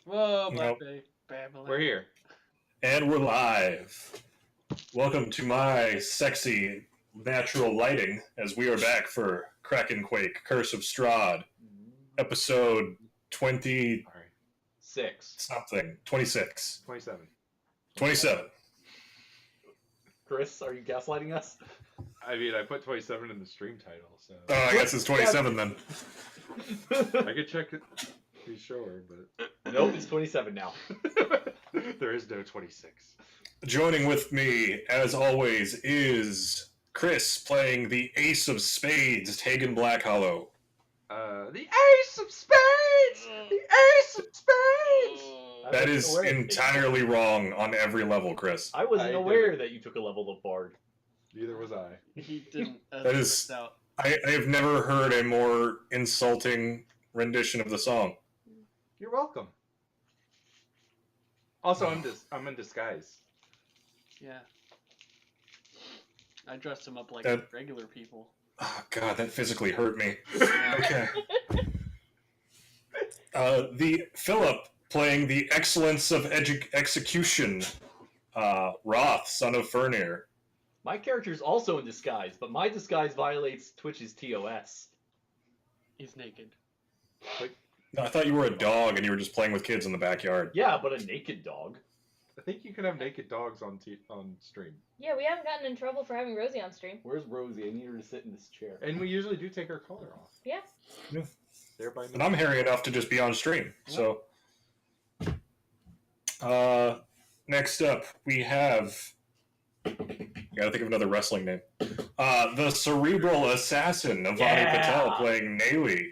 Whoa, Nope. Black Bay. Babylon. We're here. And we're live. Welcome to my sexy natural lighting as we are back for KrakenQuest, Curse of Strahd, episode 20 All right. 6. something, 26. 27. 27. Chris, are you gaslighting us? I mean, I put 27 in the stream title, so. Oh, I guess it's 27 then. I could check it. Be sure, but. Nope, it's 27 now. There is no 26. Joining with me, as always, is Chris playing the Ace of Spades, Hagen Blackhollow. The Ace of Spades! The Ace of Spades! That is entirely wrong on every level, Chris. I wasn't aware that you took a level of Bard. Neither was I. He didn't. That is. I have never heard a more insulting rendition of the song. You're welcome. Also, I'm in disguise. Yeah. I dressed him up like regular people. Oh, God, that physically hurt me. Yeah. Okay. The Philip playing the excellence of execution, Roth, son of Fernir. My character's also in disguise, but my disguise violates Twitch's TOS. He's naked. No, I thought you were a dog and you were just playing with kids in the backyard. Yeah, but a naked dog. I think you can have naked dogs on stream. Yeah, we haven't gotten in trouble for having Rosie on stream. Where's Rosie? I need her to sit in this chair. And we usually do take our collar off. Yeah. Thereby And I'm hairy enough to just be on stream. So, next up, we have... Gotta think of another wrestling name. The Cerebral Assassin, Avani Patel, playing Naili.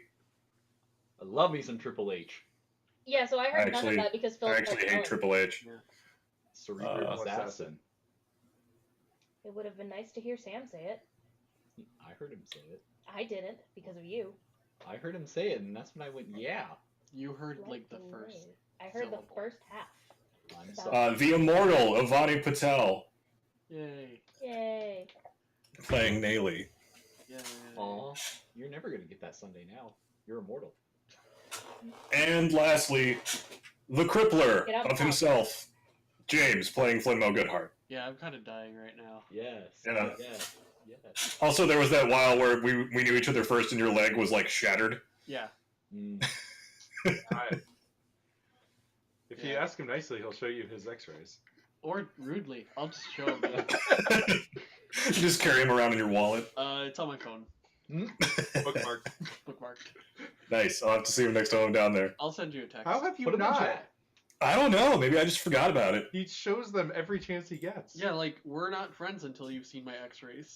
I love me some Triple H. Yeah, so I heard none of that because Phil. I actually hate Triple H. Yeah. Cerebral Assassin. It would have been nice to hear Sam say it. I heard him say it. I didn't because of you. I heard him say it, and that's when I went, yeah. You heard like the first. I heard syllable. The first half. I'm sorry. The Immortal, Avani Patel, Yay. Yay. playing Naili. Yay. Aw, you're never gonna get that Sunday now. You're immortal. And lastly, the Crippler Get out of the himself, James, playing Flinmo Goodhart. Yeah, I'm kind of dying right now. Yes. Yeah. Yes. Yes. Also, there was that while where we knew each other first and your leg was, like, shattered. Yeah. Mm. If you ask him nicely, he'll show you his x-rays. Or rudely. I'll just show him. You just carry him around in your wallet. It's on my phone. Bookmark. Bookmarked. Nice. I'll have to see him next time I'm down there. I'll send you a text. How have you Put him in not? chat. I don't know. Maybe I just forgot about it. He shows them every chance he gets. Yeah, like, we're not friends until you've seen my x-rays.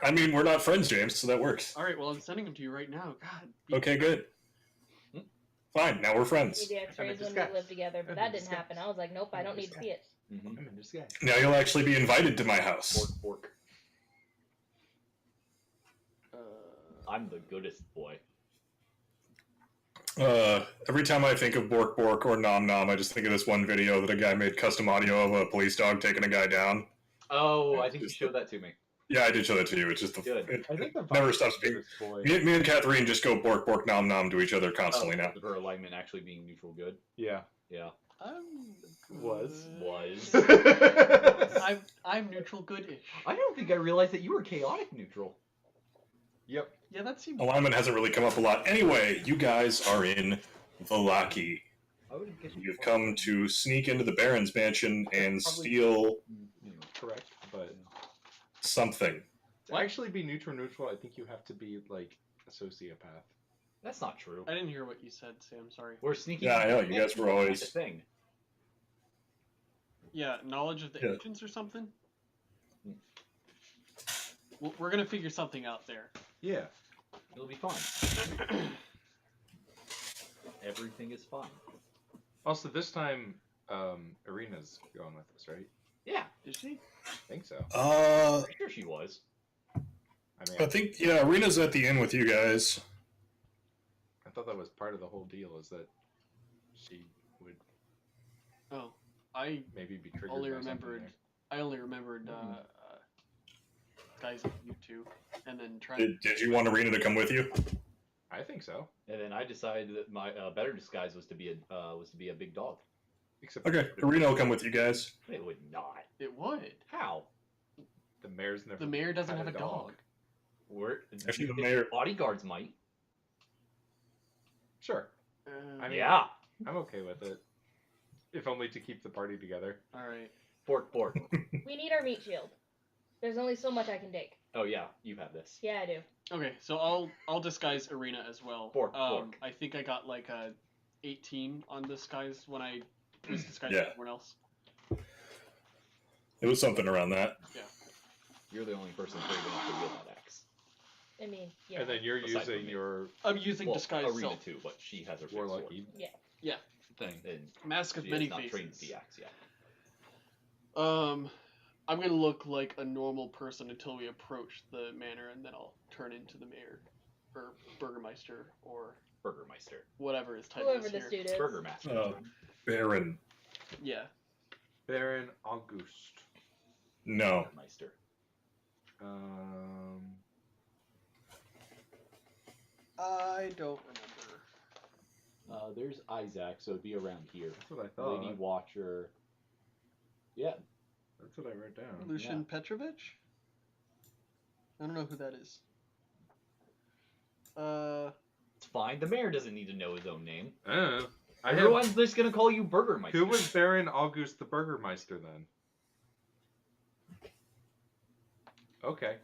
I mean, we're not friends, James, so that works. Alright, well, I'm sending them to you right now. God. Okay, good. Fine, now we're friends. See the X-rays when disguise. we lived together, but I'm that in didn't disguise. happen. I was like, nope, I don't need to see it. Mm-hmm. I'm in disguise. Now you'll actually be invited to my house. Bork. I'm the goodest boy. Every time I think of Bork Bork or Nom Nom, I just think of this one video that a guy made custom audio of a police dog taking a guy down. Oh, I think you showed that to me. Yeah, I did show that to you. It's just Good. I think the never stops being. boy. Me and Catherine just go Bork Bork Nom Nom to each other constantly now. Her alignment actually being neutral good. Yeah. Yeah. Was. I'm neutral good-ish. I don't think I realized that you were chaotic neutral. Yep. Yeah, that seems... Alignment hasn't really come up a lot. Anyway, you guys are in Valaki. I would have guessed You've come to sneak into the Baron's mansion and steal Correct, but something. to actually be neutral, I think you have to be like a sociopath. That's not true. I didn't hear what you said, Sam, sorry. We're sneaking. Yeah, I know, you guys were always- The thing. Yeah, knowledge of the Yeah. ancients or something? We're gonna figure something out there. Yeah. It'll be fine. Everything is fine. Also, this time, Arena's going with us, right? Yeah, Is she? I think so. pretty sure she was. I mean, I think, yeah, Arena's at the inn with you guys. I thought that was part of the whole deal, is that she would Oh, I maybe be triggered only by something remembered... there. I only remembered, guys like you two, and then trying... Did you want Arena to come with you? I think so. And then I decided that my better disguise was to be a big dog. Except Okay, Arena will come with you guys. It would not. It would. How? the mayor's never. The mayor doesn't had have a dog. Where Actually, the if mayor- bodyguards might. Sure, I mean- Yeah. I'm okay with it. If only to keep the party together. All right. Fork. We need our meat shield. There's only so much I can take. Oh yeah, you have this. Yeah, I do. Okay, so I'll disguise Arena as well. Fork. I think I got like a 18 on disguise when I was disguising Yeah. everyone else. It was something around that. You're the only person brave enough to wield that axe. I mean, yeah. And then you're Aside from using me. your I'm using Well, disguise Arena self. too, but she has her fixed warlock sword. thing. And Mask of she many has not faces. trained the axe yet. I'm gonna look like a normal person until we approach the manor, and then I'll turn into the mayor, or burgermeister, or Burgermeister. whatever his title Whoever is this here. dude is. Burgermaster. Baron. Yeah. Baron August. No. Burgermeister. I don't remember. There's Isaac, so it'd be around here. That's what I thought. Lady Watcher. Yeah. That's what I wrote down. Lucian Petrovich? I don't know who that is. It's fine. The mayor doesn't need to know his own name. I have, Everyone's just gonna call you Burgermeister. who was Baron August the Burgermeister then? Okay.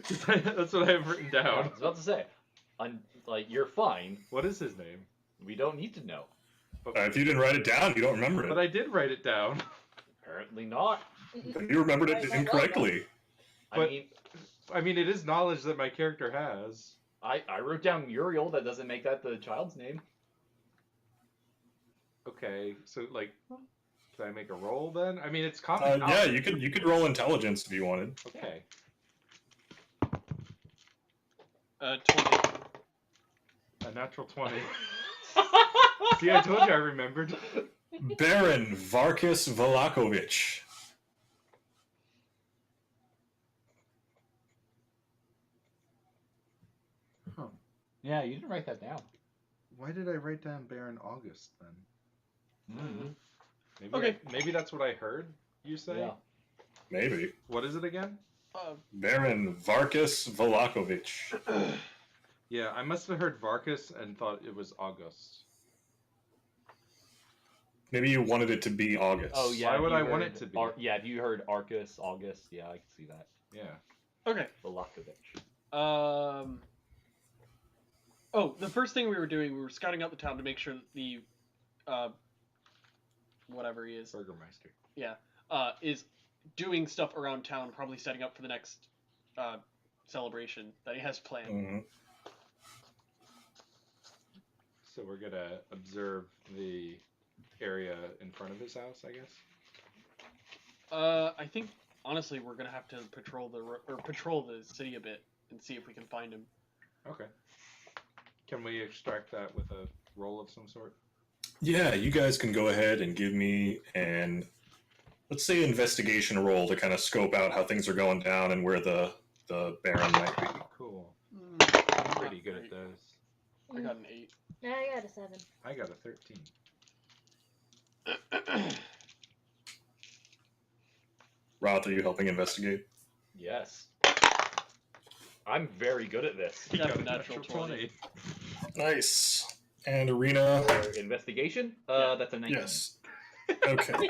That's what I have written Yeah, I down. was about to say. Like, you're fine. What is his name? We don't need to know. If you didn't write it down, you don't remember But it. I did write it down. Apparently not. You remembered it incorrectly. But- I mean, I mean, it is knowledge that my character has. I wrote down Muriel. That doesn't make that the child's name. Okay, so like, can I make a roll then? I mean, it's common Yeah, knowledge. you could roll intelligence if you wanted. Okay. 20. A natural 20. See, I told you I remembered. Baron Varkas Velakovic. Yeah, you didn't write that down. Why did I write down Baron August then? Mm-hmm. Maybe Okay. maybe that's what I heard you say. Yeah. Maybe. What is it again? Baron Varkas Velakovic. Yeah, I must have heard Varkas and thought it was August. Maybe you wanted it to be August. Oh yeah. Why if would you I want heard it to be? yeah, if you heard Arcus, August, yeah, I can see that. Yeah. Okay. Velakovic. Oh, the first thing we were doing, we were scouting out the town to make sure that the, whatever he is, Burgermeister. is doing stuff around town, probably setting up for the next, celebration that he has planned. Mhm. So we're gonna observe the area in front of his house, I guess. I think honestly we're gonna have to patrol the city a bit and see if we can find him. Okay. Can we extract that with a roll of some sort? Yeah, you guys can go ahead and give me an, let's say, investigation roll to kind of scope out how things are going down and where the Baron might be. Cool. I'm I'm pretty good at those. I got an 8. I got a 7. I got a 13. Roth, are you helping investigate? Yes. I'm very good at this. He got a natural 20. Nice. And Arena? For investigation? Yeah. That's a 19. Yes. Okay.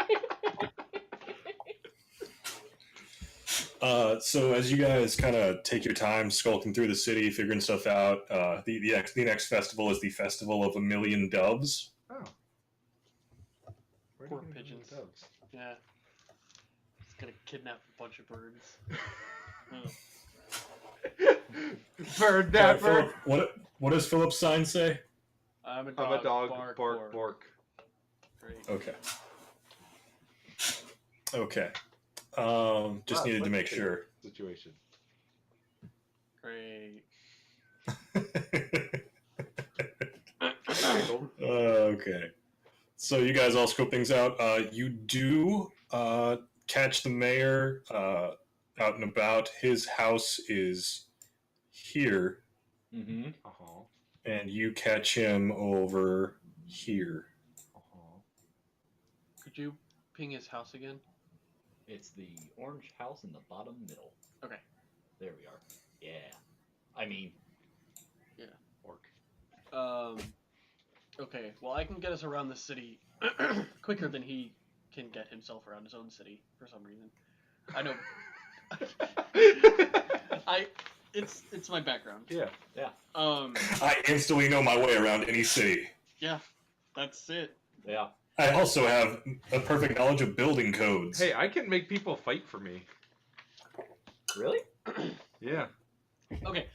So as you guys kind of take your time skulking through the city, figuring stuff out, the next festival is the Festival of a Million Doves. Oh. Where Poor did you get pigeons. the doves? Yeah. He's gonna kidnap a bunch of birds. Bird Philip, napper. what does Philip's sign say? I'm a I'm a dog. Bark, Bark, bark. Great. Okay. Okay. Just Wow, needed to let's make see. sure. Situation. Great. Okay. So you guys all scope things out. You do catch the mayor out and about. His house is here. Mm-hmm. Uh-huh. And you catch him over here. Could you ping his house again? It's the orange house in the bottom middle. Okay. There we are. Yeah. I mean, yeah. Orc. Okay. Well, I can get us around the city quicker than he can get himself around his own city for some reason. I know. It's my background. Yeah. Yeah. I instantly know my way around any city. Yeah. That's it. Yeah. I also have a perfect knowledge of building codes. Hey, I can make people fight for me. Really? Yeah. Okay.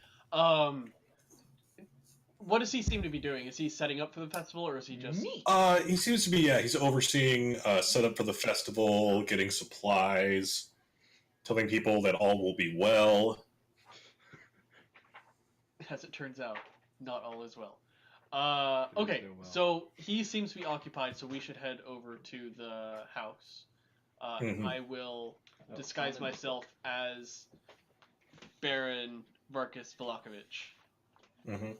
What does he seem to be doing? Is he setting up for the festival, or is he just? Neat. He seems to be, he's overseeing setup for the festival, getting supplies, telling people that all will be well. As it turns out, not all is well. Okay, no well. so he seems to be occupied, so we should head over to the house. Mhm. I will disguise myself as Baron Varkas Velakovich. Mm-hmm.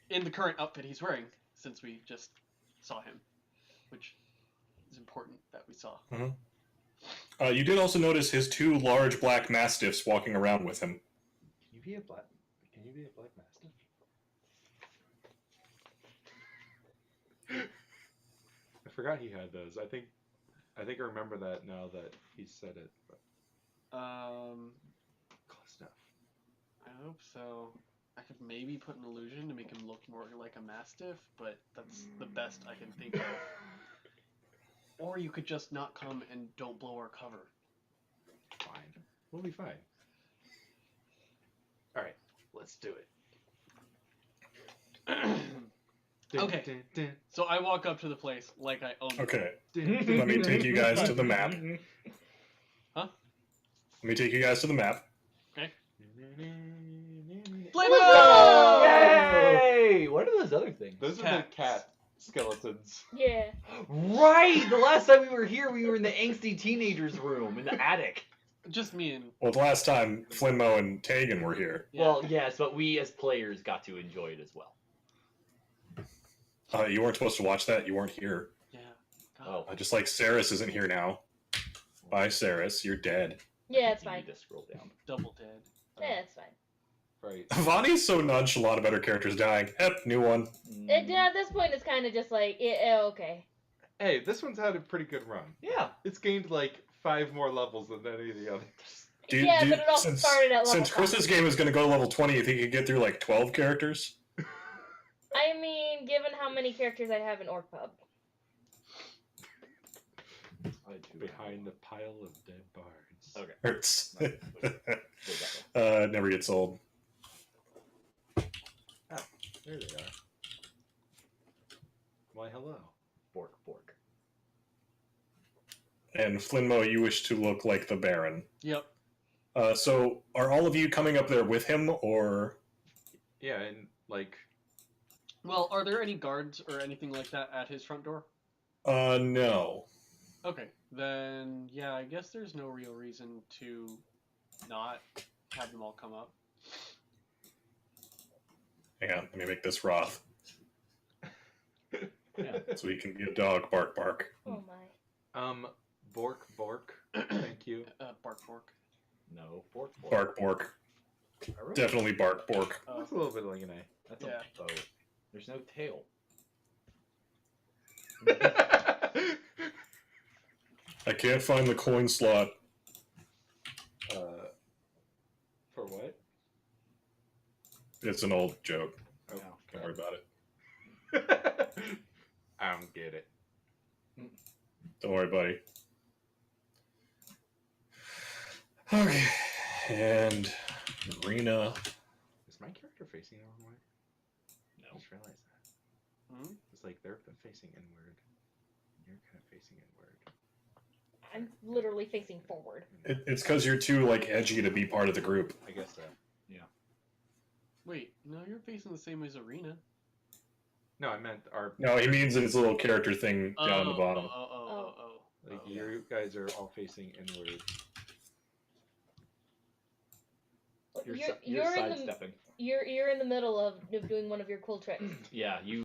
In the current outfit he's wearing, since we just saw him, which is important that we saw. Mm-hmm. You did also notice his 2 large black mastiffs walking around with him. Can you be a black mastiff? I forgot he had those. I think I remember that now that he said it. But... Close enough. I hope so. I could maybe put an illusion to make him look more like a mastiff, but that's the best I can think of. Or you could just not come and don't blow our cover. Fine. We'll be fine. Alright, let's do it. Okay. So I walk up to the place like I own it. Okay. Let me take you guys to the map. Huh? Let me take you guys to the map. Okay. Flammo! Yay! What are those other things? Those are the Cats. cat skeletons. Yeah. Right! The last time we were here, we were in the angsty teenagers' room in the attic. Just me and... Well, the last time Flinmo and Tegan were here. Yeah. Well, yes, but we as players got to enjoy it as well. You weren't supposed to watch that. You weren't here. Yeah. Oh. Just like Saris isn't here now. Bye, Saris. You're dead. Yeah, it's You fine. need to scroll down. Double dead. Yeah, it's fine. Right. Vani's so nonchalant about her characters dying. Yep, new one. At this point, it's kind of just like, yeah, okay. Hey, this one's had a pretty good run. Yeah. It's gained like 5 more levels than any of the others. But it also started at level Since 5. Chris's game is going to go to level 20, you think you could get through like 12 characters? I mean, given how many characters I have in Orc Pub. Behind the pile of dead bards. Okay. Hurts. Go that way. Never gets old. There they are. Why, hello. Bork, bork. And Flinmo, you wish to look like the Baron. Yep. So, are all of you coming up there with him, or... Yeah, and like... Well, are there any guards or anything like that at his front door? No. Okay, then, yeah, I guess there's no real reason to not have them all come up. Hang on, let me make this Roth. Yeah. So he can be a dog, bark, bark. Oh my. Bork, bork. Thank you. Bark fork. No, bork, bork. Bark, bork. I wrote Definitely bark, bork. Looks a little bit like an That's Yeah. a bow. There's no tail. I can't find the coin slot. For what? It's an old joke. Oh, Don't worry about it. I don't get it. Don't worry, buddy. Okay. And Arena. Is my character facing the wrong way? I No. just realized that. Hmm? It's like they're facing inward. You're kind of facing inward. I'm literally facing forward. It's because you're too like edgy to be part of the group. I guess so. Wait, no, you're facing the same as Arena. No, I meant our... No, he means his little character thing down the bottom. Like, yeah. you guys are all facing inward. What, You're You're in the sidestepping. you're in the middle of doing one of your cool tricks. Yeah, you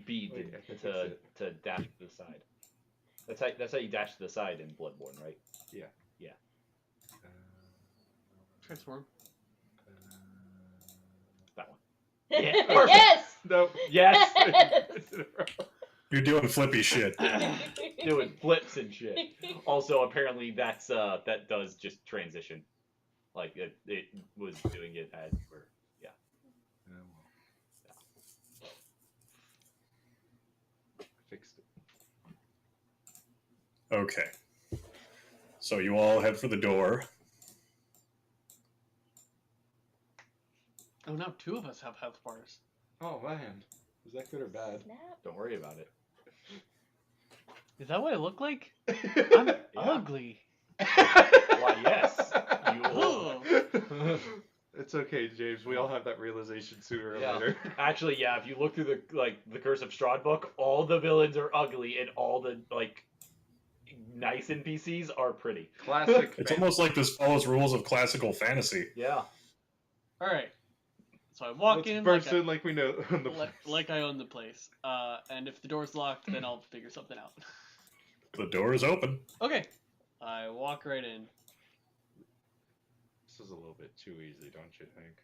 beat Wait, I can fix to it. dash to the side. That's how you dash to the side in Bloodborne, right? Transform. That one. Yeah. perfect. Yes. Nope. Yes. You're doing flippy shit. Doing flips and shit. Also, apparently that does just transition. Like it was doing it as you were. Yeah. Fixed it. Okay. So you all head for the door. Oh, now 2 of us have health bars. Oh man, is that good or bad? Snap. Don't worry about it. Is that what I look like? I'm ugly. Why, yes. You will. It's okay, James. We all have that realization sooner or Yeah. later. Actually, yeah. If you look through the Curse of Strahd book, all the villains are ugly, and all the nice NPCs are pretty. Classic. It's almost like this follows rules of classical fantasy. Yeah. All right. So I walk Let's in burst in like we know on the like I own the place. And if the door's locked, then I'll figure something out. The door is open. Okay. I walk right in. This is a little bit too easy, don't you think?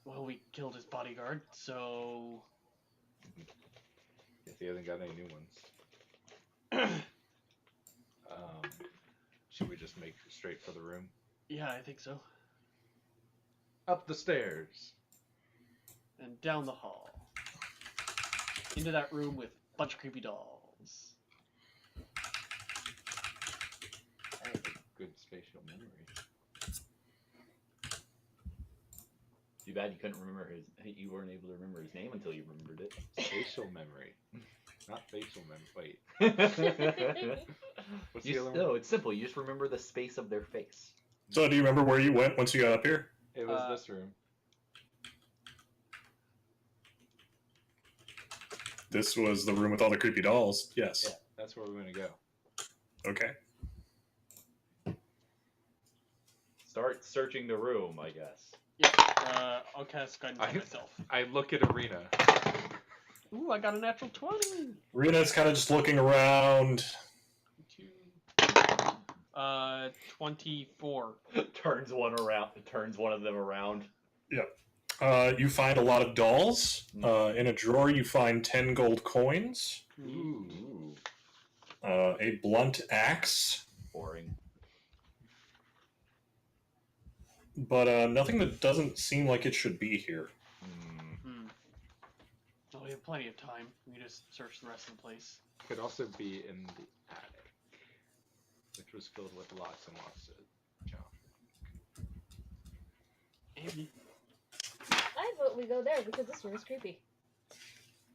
Well, we killed his bodyguard, so If he hasn't got any new ones. Should we just make straight for the room? yeah, I think so. Up the stairs. And down the hall. Into that room with a bunch of creepy dolls. I have a good spatial memory. Too bad you couldn't remember you weren't able to remember his name until you remembered it. Spatial memory. Not facial memory. Wait. What's You the other one? no, it's simple. You just remember the space of their face. So do you remember where you went once you got up here? It was this room. This was the room with all the creepy dolls. Yes. Yeah, that's where we're gonna go. Okay. Start searching the room, I guess. Yeah, I'll cast guidance on I- myself. I look at Arena. Ooh, I got a natural 20! Rena's kind of just looking around. 24. Turns one of them around. You find a lot of dolls. In a drawer, you find 10 gold coins, Ooh. a blunt axe, Boring. but nothing that doesn't seem like it should be here. Well, we have plenty of time. We can just search the rest of the place. Could also be in the attic, which was filled with lots and lots of junk. Maybe. I vote we go there because this room is creepy.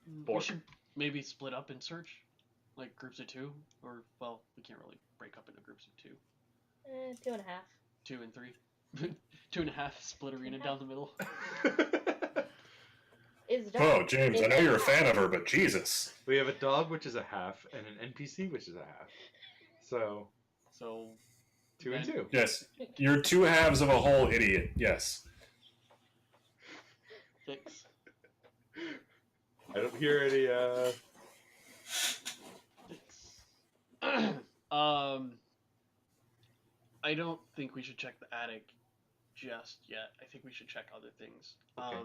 We Bork. should maybe split up and search. Like groups of 2. Or, well, we can't really break up into groups of 2. 2.5. 2 and 3. 2.5 split arena down the middle. Is dark. Oh, James, I know you're a fan of her, but Jesus. We have a dog, which is a half, and an NPC, which is a half. So, So 2 and then- 2. Yes, you're 2 halves of a whole idiot. Yes. 6. I don't hear any, 6. I don't think we should check the attic just yet. I think we should check other things. Okay.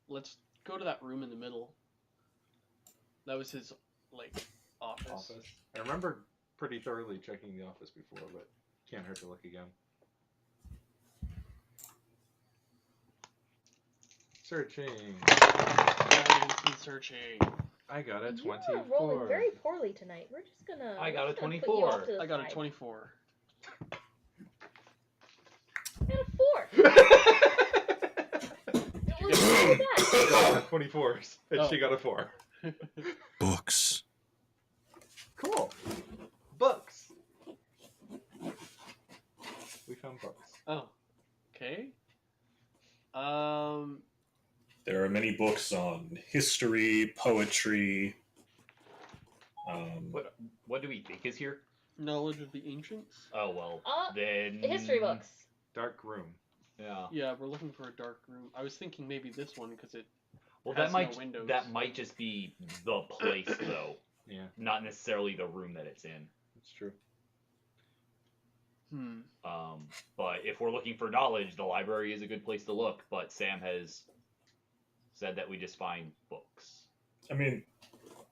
Let's go to that room in the middle. That was his, office. office. I remember pretty thoroughly checking the office before, but can't hurt to look again. Searching. He's searching. I got a You 24. are rolling very poorly tonight. We're just gonna. I got we're a just gonna put you 24. off to the I got a side. 24. I got a 4. It was really bad. got 24s, and Oh. she got a 4. Books. Cool. Books. We found books. Oh. Okay. There are many books on history, poetry. What do we think is here? Knowledge of the ancients. Oh well, Uh, then History books. Dark room. Yeah. Yeah, we're looking for a dark room. I was thinking maybe this one because it. Well, has that no windows. might just be the place though. Yeah, Not necessarily the room that it's in. that's true. But if we're looking for knowledge, the library is a good place to look. But Sam has said that we just find books. I mean,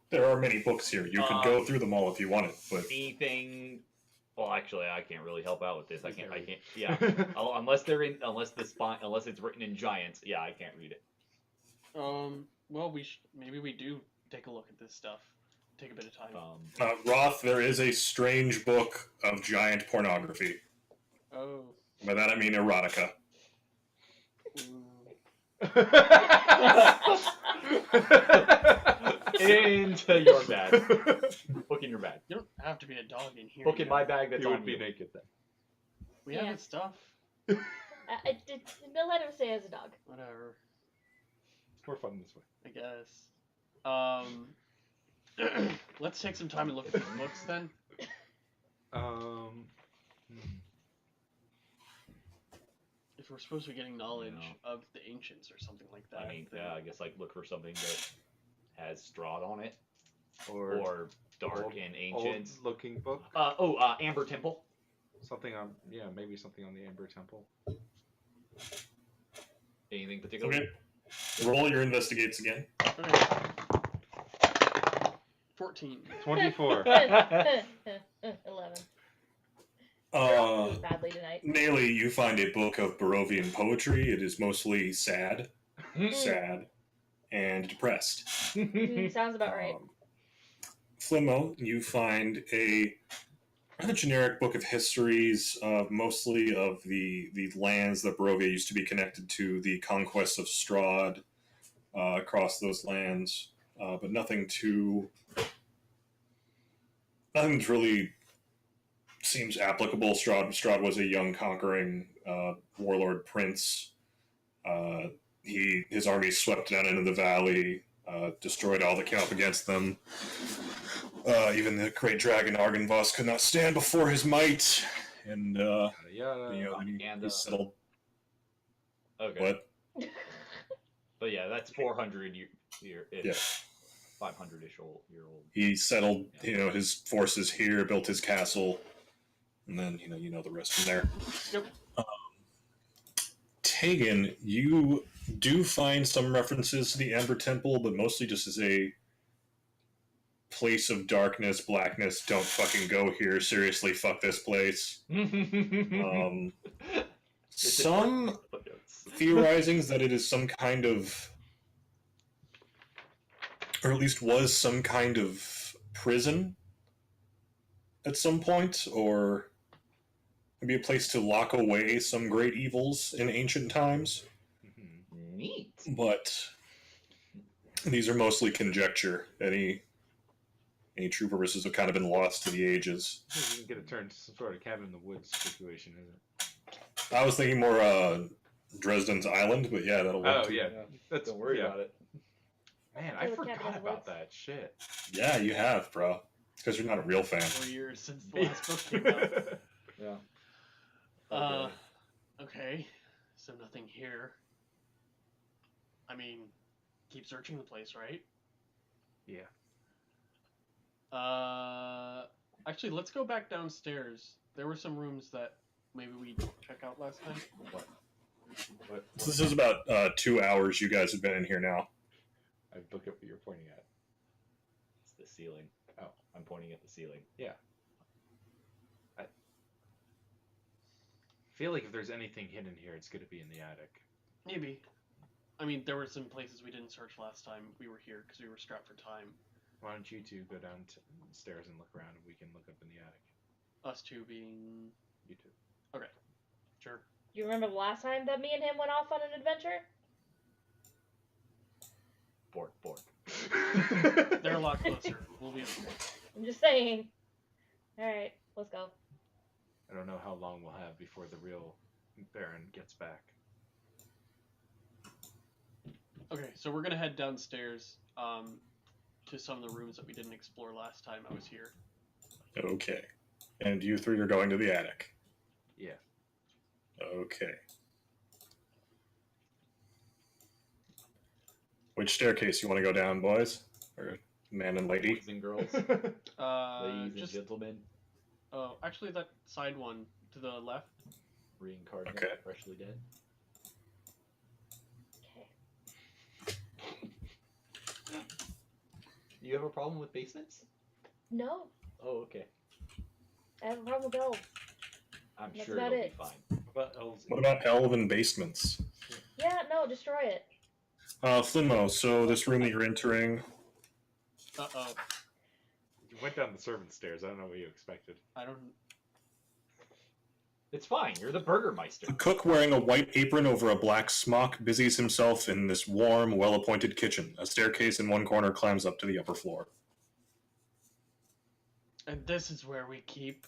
there are many books here. You could go through them all if you wanted, but Anything? Well, actually, I can't really help out with this. I can't. Yeah. Unless it's written in giants. Yeah, I can't read it. Well, maybe we do take a look at this stuff. Take a bit of time. Roth, there is a strange book of giant pornography. Oh. By that I mean erotica. Into your bag. Book in your bag. You don't have to be a dog in here. Book in my bag. That's You on would be you. naked then. We have his stuff. Let him say as a dog. Whatever. It's more fun this way. I guess. Let's take some time and look at these books then. If we're supposed to be getting knowledge of the ancients or something like that. I mean, yeah, I guess look for something that has Strahd on it, Or or dark and ancients. looking book. Amber Temple. Something on, maybe something on the Amber Temple. Anything particular? Okay. Roll your investigates again. Okay. 14. 24. 11. Uh, Badly tonight. Naily, you find a book of Barovian poetry. It is mostly sad, and depressed. Sounds about right. Flimmo, you find a rather generic book of histories, mostly of the lands that Barovia used to be connected to, the conquest of Strahd across those lands, but nothing that really seems applicable. Strahd was a young conquering warlord prince. His army swept down into the valley, destroyed all that came up against them. Even the great dragon Argynvost could not stand before his might, and he settled. Okay. What? But yeah, that's 400 year. Yeah. 500-ish year old. He settled, his forces here, built his castle, and then you know the rest from there. Yep. Tegan, you do find some references to the Amber Temple, but mostly just as a place of darkness, blackness. Don't fucking go here. Seriously, fuck this place. Some theorizings that it is some kind of, or at least was some kind of prison at some point, or maybe a place to lock away some great evils in ancient times. Neat. But these are mostly conjecture. Any true purposes have kind of been lost to the ages. You can get it turned to some sort of cabin in the woods situation, isn't it? I was thinking more Dresden's Island, but yeah, that'll work. Oh, yeah. That's, Don't worry about it. Man, Kill I the cabin in forgot the about woods. that shit. Yeah, you have, bro. It's because you're not a real fan. 4 years since the last book came out. Yeah. Okay. So nothing here. I mean, keep searching the place, right? Yeah. Actually, let's go back downstairs. There were some rooms that maybe we didn't check out last time. What? So this is about 2 hours you guys have been in here now. I look up what you're pointing at. It's the ceiling. Oh. I'm pointing at the ceiling. Yeah. I feel like if there's anything hidden here, it's going to be in the attic. Maybe. I mean, there were some places we didn't search last time we were here because we were strapped for time. Why don't you two go downstairs and look around, and we can look up in the attic. Us two being... You two. Okay. Sure. Do you remember the last time that me and him went off on an adventure? Bork. They're a lot closer. We'll be okay. I'm just saying. Alright, let's go. I don't know how long we'll have before the real Baron gets back. Okay, so we're gonna head downstairs to some of the rooms that we didn't explore last time I was here. Okay. And you three are going to the attic. Yeah. Okay. Which staircase you want to go down, boys? Or man and lady? Boys and girls, ladies Just and gentlemen, oh, actually that side one to the left. reincarnated, Okay. freshly dead. Okay. You have a problem with basements? No, Oh, okay. I have a problem with elves. I'm That's sure about it'll it. be fine. But elves. What about elven basements? Yeah, no, destroy it. Flinmo, so this room that you're entering, Uh-oh. You went down the servant stairs. I don't know what you expected. I don't... It's fine. You're the Burgermeister. a cook wearing a white apron over a black smock busies himself in this warm, well-appointed kitchen. A staircase in one corner climbs up to the upper floor. And this is where we keep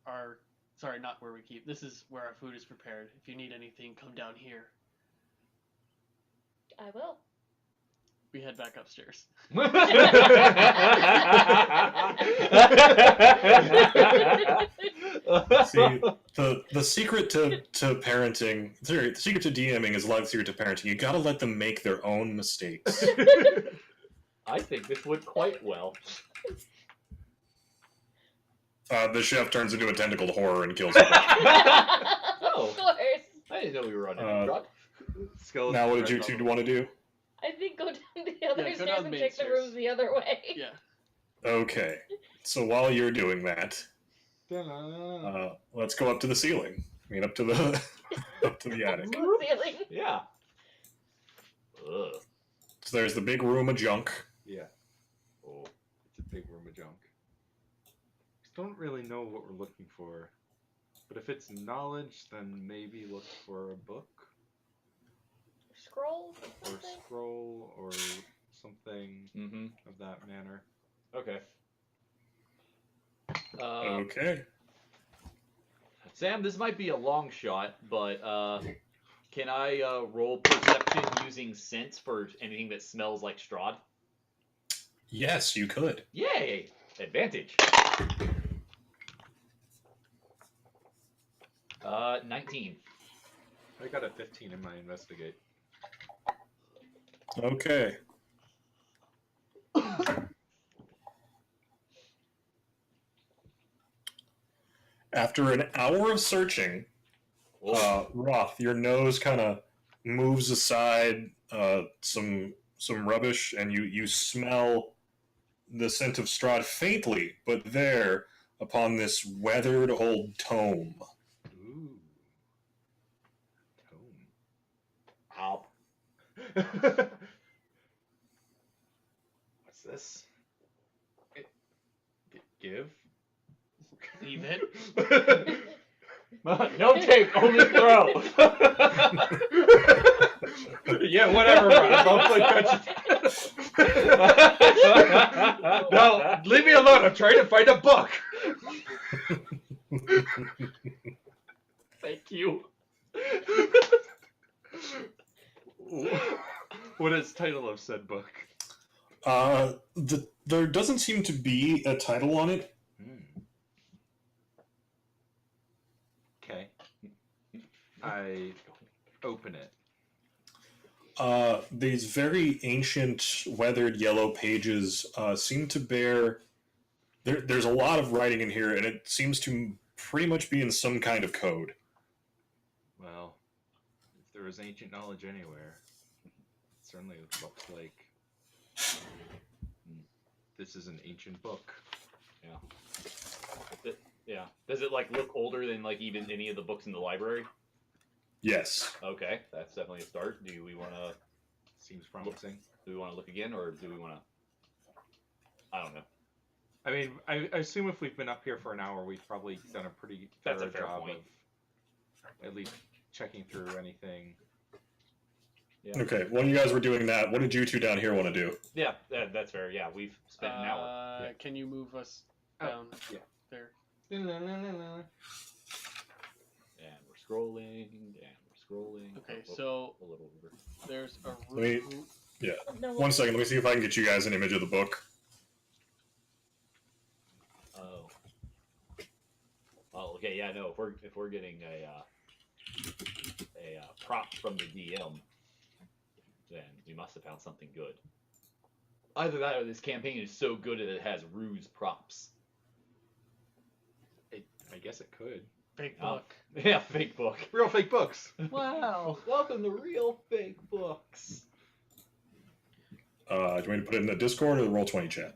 our... Sorry, not where we keep. This is where our food is prepared. If you need anything, come down here. I will. We head back upstairs. See, the secret to parenting, sorry, the secret to DMing is like the secret to parenting. You gotta let them make their own mistakes. I think this went quite well. The chef turns into a tentacled horror and kills him. Oh, Of course. I didn't know we were running Uh, a drug. Skeleton Now, what did you red two bubble. want to do? I think go down the other Yeah, go stairs down and main check the stairs. rooms the other way. Yeah. Okay, so while you're doing that, Da-da. let's go up to the ceiling. I mean, up to the up to the attic. Ceiling. Yeah. Ugh. So there's the big room of junk. Yeah, Oh. it's a big room of junk. Just don't really know what we're looking for. But if it's knowledge, then maybe look for a book Scroll. or Something. scroll or something Mm-hmm. of that manner. Okay. Okay. Sam, this might be a long shot, but can I roll perception using sense for anything that smells like Strahd? Yes, you could. Yay! Advantage. 19. I got a 15 in my investigate. Okay. After an hour of searching, Roth, your nose kind of moves aside some rubbish, and you smell the scent of Strahd faintly, but there, upon this weathered old tome. Ooh. Tome. Ow. What's this? Give? Leave it. No take, only throw. Yeah, whatever, Rob. I'll play catch. No, leave me alone. I'm trying to find a book. Thank you. What is the title of said book? There doesn't seem to be a title on it. Okay. I open it. These very ancient, weathered yellow pages seem to bear... There's a lot of writing in here, and it seems to pretty much be in some kind of code. Well, if there is ancient knowledge anywhere, it certainly looks like this is an ancient book. Yeah. Does it like look older than like even any of the books in the library? Yes. Okay, that's definitely a start. Do we want to? Seems promising. Do we want to look again, or do we want to? I don't know. I mean, I assume if we've been up here for an hour, we've probably done a pretty That's a thorough fair job point. of at least checking through anything. Yeah. Okay, while you guys were doing that, what did you two down here want to do? Yeah, that's fair. Yeah, we've spent an hour. Yeah. Can you move us Oh, down yeah. there? And we're scrolling, and we're scrolling. Okay, Oh, so a little over. there's a Wait. room. No, 1 second, let me see if I can get you guys an image of the book. Oh. Oh, okay. Yeah, no. If we're getting a prop from the DM, then we must have found something good. Either that or this campaign is so good that it has ruse props. I guess it could. Big Oh. book. Yeah, fake book. Real fake books. Wow. Welcome to Real Fake Books. Do you want me to put it in the Discord or the Roll20 chat?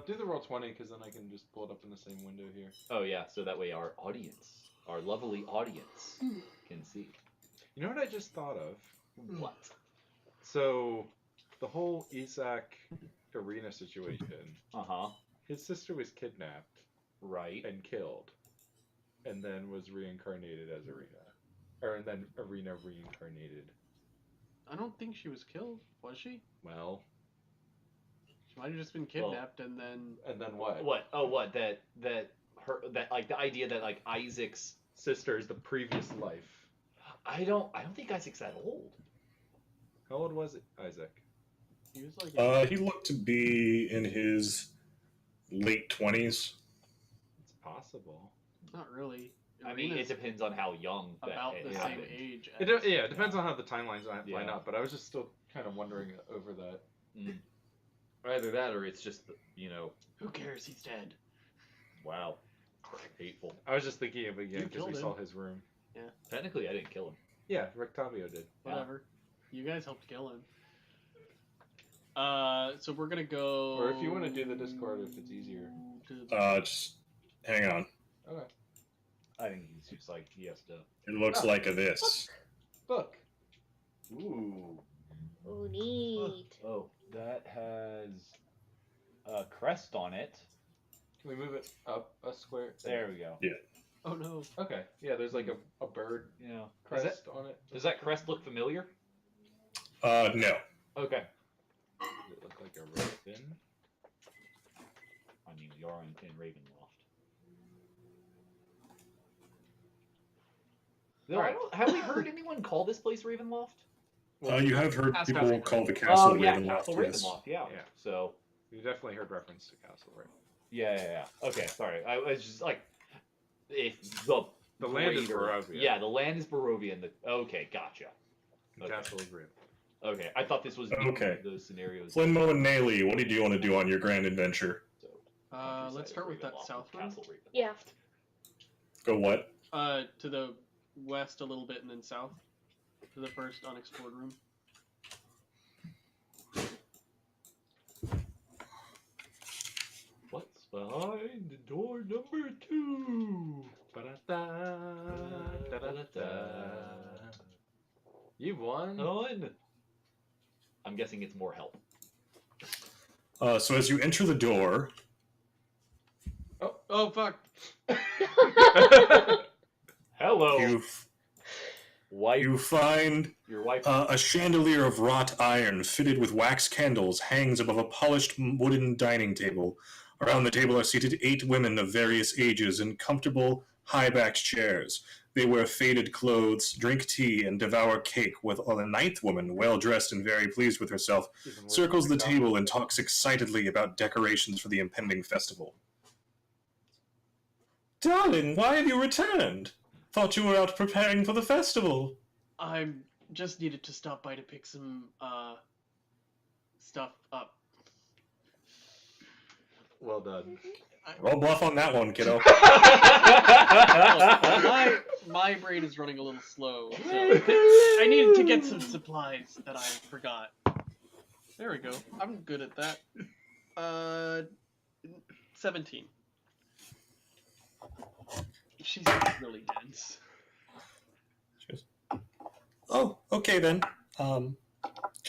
Do the Roll20 because then I can just pull it up in the same window here. Oh yeah, so that way our audience, our lovely audience, can see. You know what I just thought of? What? So, the whole Isaac arena situation. Uh-huh. His sister was kidnapped Right. and killed, and then was reincarnated as Arena, and then Arena reincarnated. I don't think she was killed, was she? Well, She might have just been kidnapped and then. and then what? What? Oh, what? That like the idea that like Isaac's. Sister is the previous life. I don't think Isaac's that old. How old was it, Isaac? He was like. He looked to be in his late 20s. It's possible. Not really. I mean, it Arena's depends on how young that about the it same happened. age. It depends on how the timelines line Yeah. up, but I was just still kind of wondering over that. Either that or it's just Who cares? He's dead. wow, hateful. I was just thinking of it again You because we killed saw him. his room. Technically, I didn't kill him. Yeah, Rick Tavio did. Whatever. You guys helped kill him. So we're gonna go. Or if you want to do the Discord, if it's easier. Just hang on. Okay. I think he's just like he has to. It looks like this. Book. Ooh. Ooh, neat. Oh, that has a crest on it. Can we move it up a square? There we go. Oh no. Okay. Yeah, there's like a bird Yeah. crest on it. Does that crest look familiar? No. Okay. Does it look like a raven? I mean, we are in Ravenloft. All right. Have we heard anyone call this place Ravenloft? You have heard Past people Castle call the castle yeah, Ravenloft. Castle Yes. Ravenloft. Yeah. Yeah. So. You definitely heard reference to Castle, right? Yeah. Okay, sorry. I was just like, if the land is greater- Barovia. Yeah, the land is Barovia. And okay, gotcha. And Okay. Castle is Raven. Okay, I thought this was Okay. those scenarios. Flinmo and Naley, what do you want to do on your grand adventure? So, Let's start with that Ravenloft, south one. Castle Ravenloft. Yeah. Go what? To the west a little bit and then south. To the first unexplored room. What's behind door number 2? You won. None. I'm guessing it's more help. So as you enter the door, Oh fuck! Hello, wife. you find Your wife. a chandelier of wrought iron fitted with wax candles hangs above a polished wooden dining table. Around the table are seated 8 women of various ages in comfortable, high-backed chairs. They wear faded clothes, drink tea, and devour cake, with the 9th woman, well-dressed and very pleased with herself, circles the table and talks excitedly about decorations for the impending festival. Darling, why have you returned? Thought you were out preparing for the festival. I just needed to stop by to pick some stuff up. Well done. Roll bluff on that one, kiddo. My brain is running a little slow, so I needed to get some supplies that I forgot. There we go. I'm good at that. 17. She's really dense. Oh, okay then. Can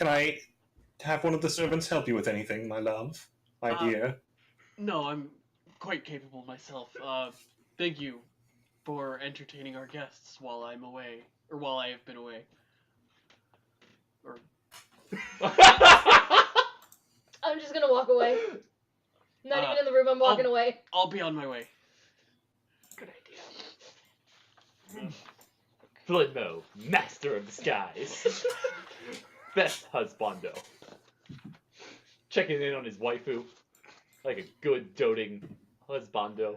I have one of the servants help you with anything, my love? My dear? No, I'm quite capable myself. Thank you for entertaining our guests while I'm away, or while I have been away. Or I'm just gonna walk away. Not even in the room, I'm walking away. I'll be on my way. Good idea. Flinmo, master of disguise. Best husbando. Checking in on his waifu. Like a good doting husbando.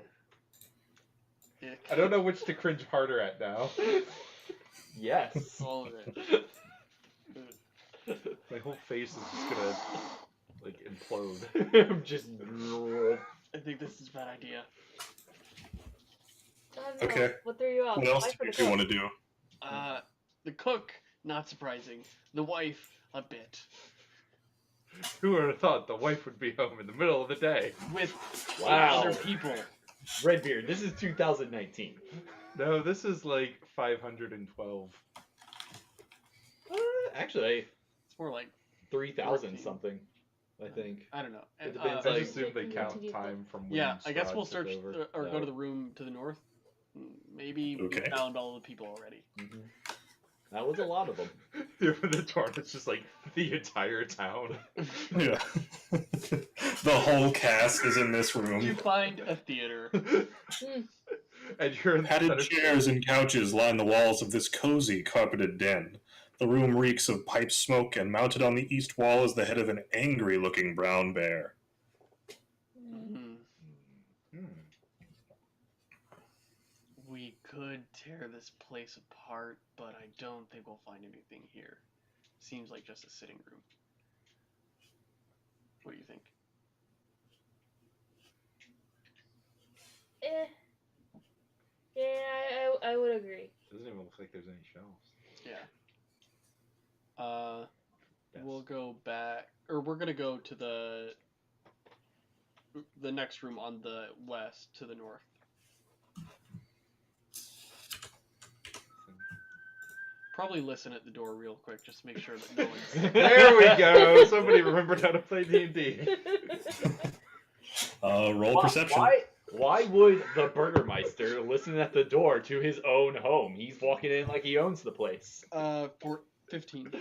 Ick. I don't know which to cringe harder at now. Yes. All of it. Good. My whole face is just gonna like implode. Just. I think this is a bad idea. I don't know. Okay. What threw you off? What else Wife do or you the two cook? want to do? The cook, not surprising. The wife, a bit. Who would have thought the wife would be home in the middle of the day? With Wow. other people. Redbeard, this is 2019. No, this is like 512. Actually, It's more like 3,000 14. something, I think. I don't know. It depends, I like- just assume they count Continue. time from when Yeah, I guess Strahd we'll took search over. or go Yeah. to the room to the north. Maybe we Okay. found all the people already. Mm-hmm. That was a lot of them. You open the door and it's just like the entire town. Yeah. The whole cast is in this You room. find a theater. And you're in the Padded center. chairs and couches line the walls of this cozy, carpeted den. The room reeks of pipe smoke, and mounted on the east wall is the head of an angry-looking brown bear. Hmm. Hmm. We could tear this place apart, but I don't think we'll find anything here. Seems like just a sitting room. What do you think? Eh. Yeah, I would agree. Doesn't even look like there's any shelves. Yeah. Yes. We'll go back, or we're gonna go to the next room on the west to the north. Probably listen at the door real quick, just to make sure that no one's. There we go. Somebody remembered how to play D&D. Roll perception. Why would the Burgermeister listen at the door to his own home? He's walking in like he owns the place. For 15.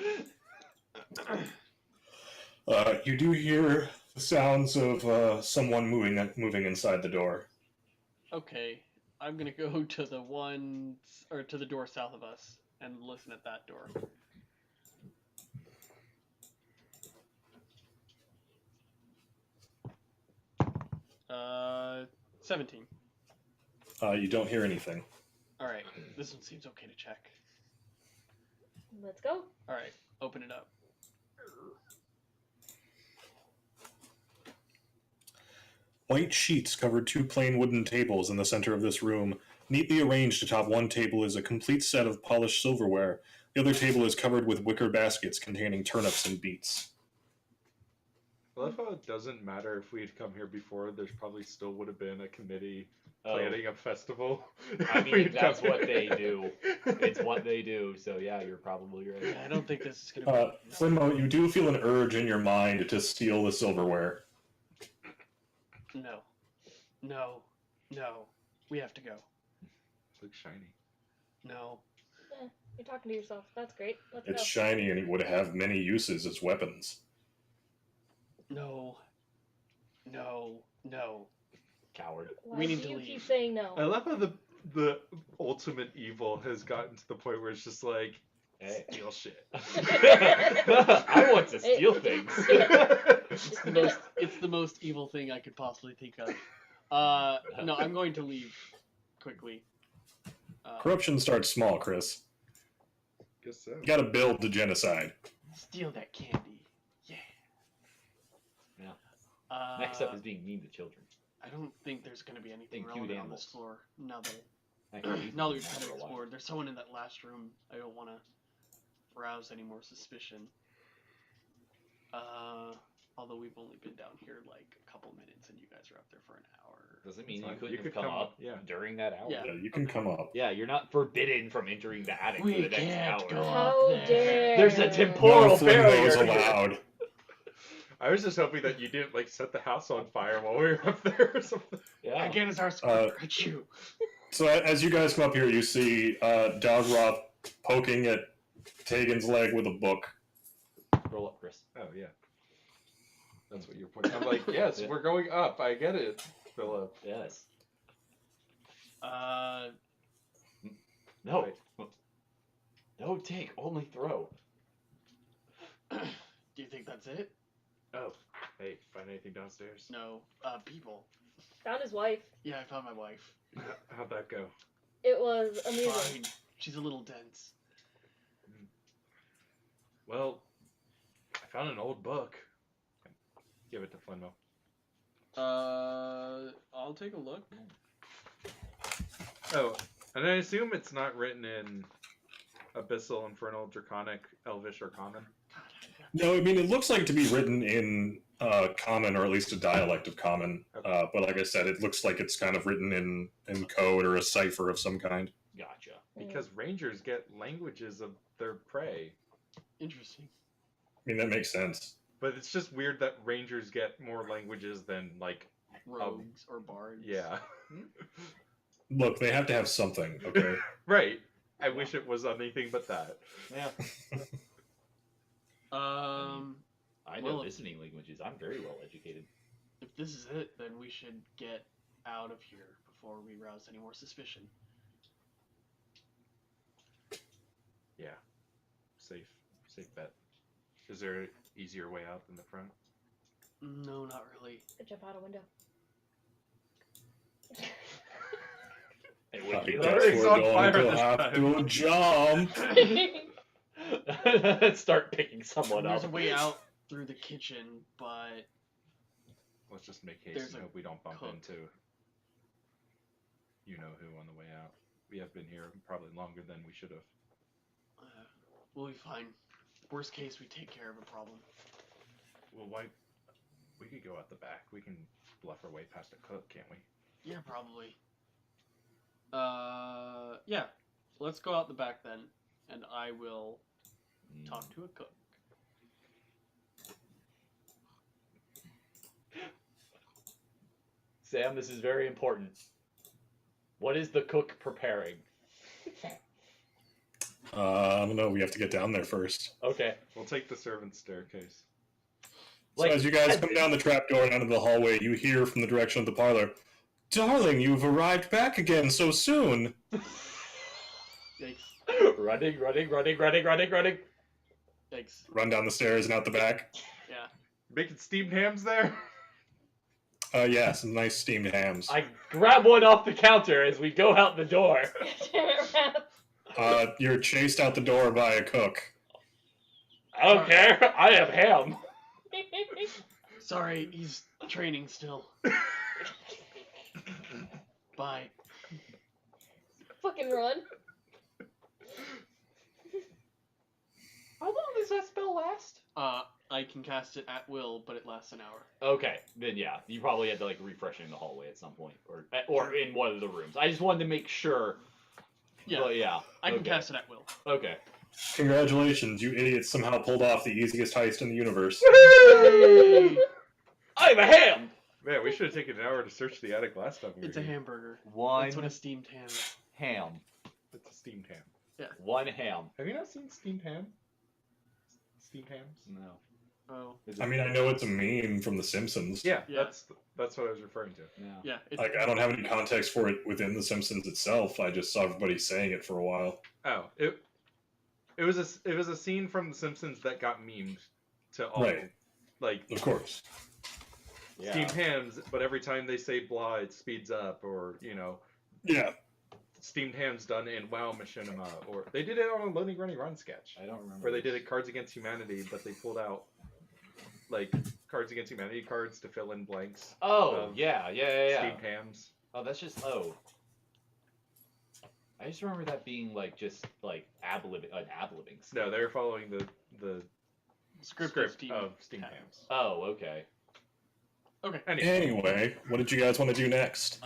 You do hear the sounds of someone moving inside the door. Okay, I'm gonna go to the one, or to the door south of us, and listen at that door. Uh, 17. You don't hear anything. Alright, this one seems okay to check. Let's go. Alright, open it up. White sheets covered two plain wooden tables in the center of this room. Neatly arranged atop one table is a complete set of polished silverware. The other table is covered with wicker baskets containing turnips and beets. I love how it doesn't matter if we had come here before, there's probably still would have been a committee Oh, planning a festival. I if mean, we'd that's come what here. they do. It's what they do. So yeah, you're probably right. Yeah, I don't think this is gonna be. Flimmo, you do feel an urge in your mind to steal the silverware. No. No. No. We have to go. Looks shiny. No. You're talking to yourself. That's great. Let's It's go. shiny and it would have many uses as weapons. No. No. No. Coward. Why we need do to you leave. keep saying no? I love how the ultimate evil has gotten to the point where it's just like, Hey. steal shit. I want to steal things. It's the most evil thing I could possibly think of. No, I'm going to leave quickly. Corruption starts small, Chris. Guess so. You gotta build the genocide. Steal that candy. Yeah. Yeah. Next up is being mean to children. I don't think there's going to be anything Being cute relevant on this animals. floor. Now that Actually, now that we've after kind of a while. explored, there's someone in that last room. I don't want to rouse any more suspicion. Although we've only been down here like a couple minutes, and you guys are up there for an hour. Doesn't mean It's you fine. couldn't You have could come come up up, yeah. during that hour. Yeah. Yeah, you can come up. Yeah, you're not forbidden from entering the attic We for the next can't hour. go How up there. dare! There's a No temporal flamingos barrier. allowed. I was just hoping that you didn't like set the house on fire while we were up there or something. Yeah. Again, it's our squad. At you. So as you guys come up here, you see Dalgroth poking at Tegan's leg with a book. Roll up, Chris. Oh yeah. That's what you're pointing. I'm like, yes, Yeah. we're going up. I get it, Philip. Yes. No. Right. No take, only throw. Do you think that's it? Oh, hey, find anything downstairs? No. People. Found his wife. Yeah, I found my wife. How'd that go? It was amazing. Fine. She's a little dense. Well, found an old book. Give it to Flinmo. I'll take a look. Oh, and I assume it's not written in Abyssal, Infernal, Draconic, Elvish, or Common. No, I mean, it looks like to be written in Common, or at least a dialect of Common. Okay. But like I said, it looks like it's kind of written in code or a cipher of some kind. Gotcha. Because rangers get languages of their prey. Interesting. I mean, that makes sense. But it's just weird that rangers get more languages than, like, Rogues or bards. yeah. Look, they have to have something, okay? Right. I wish it was anything but that. Yeah. I know Well, listening languages. I'm very well educated. if this is it, then we should get out of here before we rouse any more suspicion. Yeah. Safe bet. Is there an easier way out than the front? No, not really. Jump out a window. It would be Everything's on fire going this to have time. to jump. Start picking someone There's up. a way out through the kitchen, but Let's just make haste There's and a hope we don't bump cook. into you know who on the way out. We have been here probably longer than we should have. we'll be fine. Worst case, we take care of a problem. Well, why? We could go out the back. We can bluff our way past a cook, can't we? Yeah, probably. Yeah. Let's go out the back then, and I will talk to a cook. Sam, this is very important. What is the cook preparing? I don't know. We have to get down there first. Okay. We'll take the servant's staircase. So as you guys come down the trapdoor and out of the hallway, you hear from the direction of the parlor, "Darling, you've arrived back again so soon." Yikes. running. Yikes. Run down the stairs and out the back. Yeah. Making steamed hams there? Yeah, some nice steamed hams. I grab one off the counter as we go out the door. You're chased out the door by a cook. I don't care. I have ham. Sorry, he's training still. Bye. Fucking run. How long does that spell last? I can cast it at will, but it lasts an hour. Okay, then yeah, you probably had to like refresh it in the hallway at some point, or in one of the rooms. I just wanted to make sure. Yeah. But yeah. I can okay. cast it at will. Okay. Congratulations, you idiots somehow pulled off the easiest heist in the universe. I have a ham. Man, we should have taken an hour to search the attic last time. It's a hamburger. One That's what a steamed ham is. ham. It's a steamed ham. One ham. Have you not seen steamed ham? Steamed hams? No. Oh. I mean, I know it's a meme from The Simpsons. Yeah, Yeah. that's what I was referring to. Yeah. Yeah. It's, Like, I don't have any context for it within The Simpsons itself. I just saw everybody saying it for a while. Oh, it was a scene from The Simpsons that got memed to all Right. like Of course. Yeah. steamed hams, but every time they say blah, it speeds up, or Yeah. steamed hams done in WoW Machinima, or they did it on a Loading Running Run sketch, I don't remember. where they did it Cards Against Humanity, but they pulled out like Cards Against Humanity cards to fill in blanks. Oh, of yeah. Steamed hams. Oh, that's just I just remember that being like just like an ad-libbing. No, they're following the script of steamed hams. Oh, okay. Okay. Anyway, what did you guys want to do next?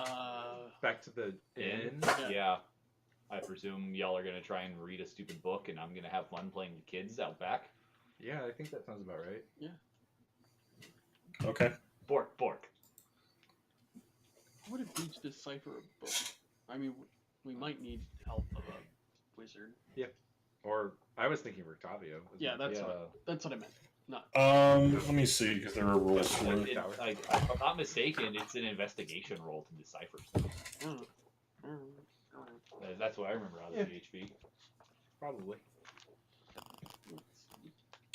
Back to the inn. Yeah. I presume y'all are gonna try and read a stupid book, and I'm gonna have fun playing with kids out back. Yeah, I think that sounds about right. Okay. Bork. How would it be to decipher a book? I mean, we might need help of a wizard. Or I was thinking Rictavio. Yeah, that's what I meant. Not. Let me see, because there are rules for it. If I'm not mistaken, it's an investigation roll to decipher stuff. I don't know. That's what I remember out of PHP. Probably.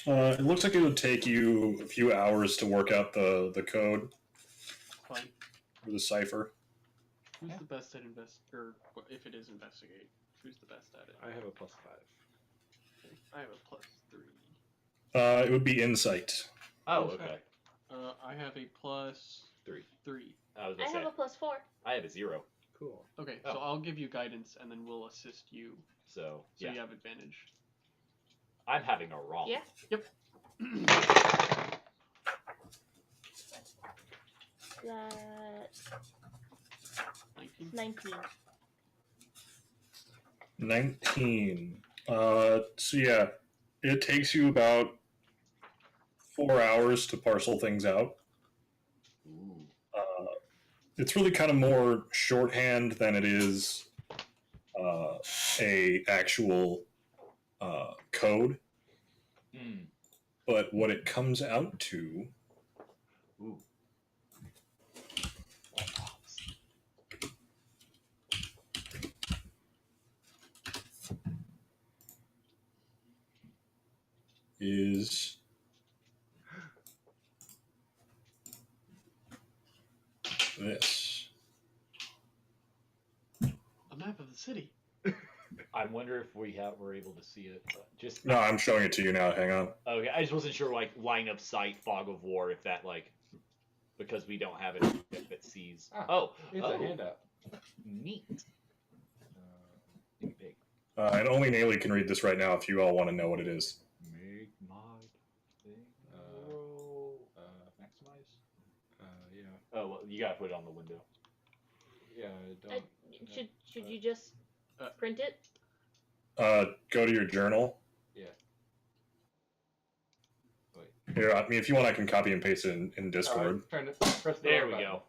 It looks like it would take you a few hours to work out the code Fine. for the cipher. Who's the best at or if it is investigate? Who's the best at it? I have a +5. I have a +3. It would be insight. Oh, Yes, okay. I have a plus 3. 3. I was I gonna say have a +4. I have a 0. Cool. Okay, Oh. so I'll give you guidance, and then we'll assist you, So so yeah, you have advantage. I'm having a romp. Yeah. That's 19. 19. 19. So yeah, it takes you about 4 hours to parcel things out. Ooh. It's really kind of more shorthand than it is a actual code. Hmm. But what it comes out to Ooh. is this. A map of the city. I wonder if we're able to see it. Just No, I'm showing it to you now. Hang on. okay. I just wasn't sure, like line of sight, fog of war, if that like because we don't have it if it sees. Ah, oh, It's a handout. neat. Think big. And only Nayli can read this right now if you all want to know what it is. Make my thing Uh, grow. Maximize. Yeah. Oh well, you gotta put it on the window. Yeah, I don't. Should you just print it? Go to your journal. Yeah. Wait. Here, I mean, if you want, I can copy and paste it in Discord. Trying to press the There wrong we button. go.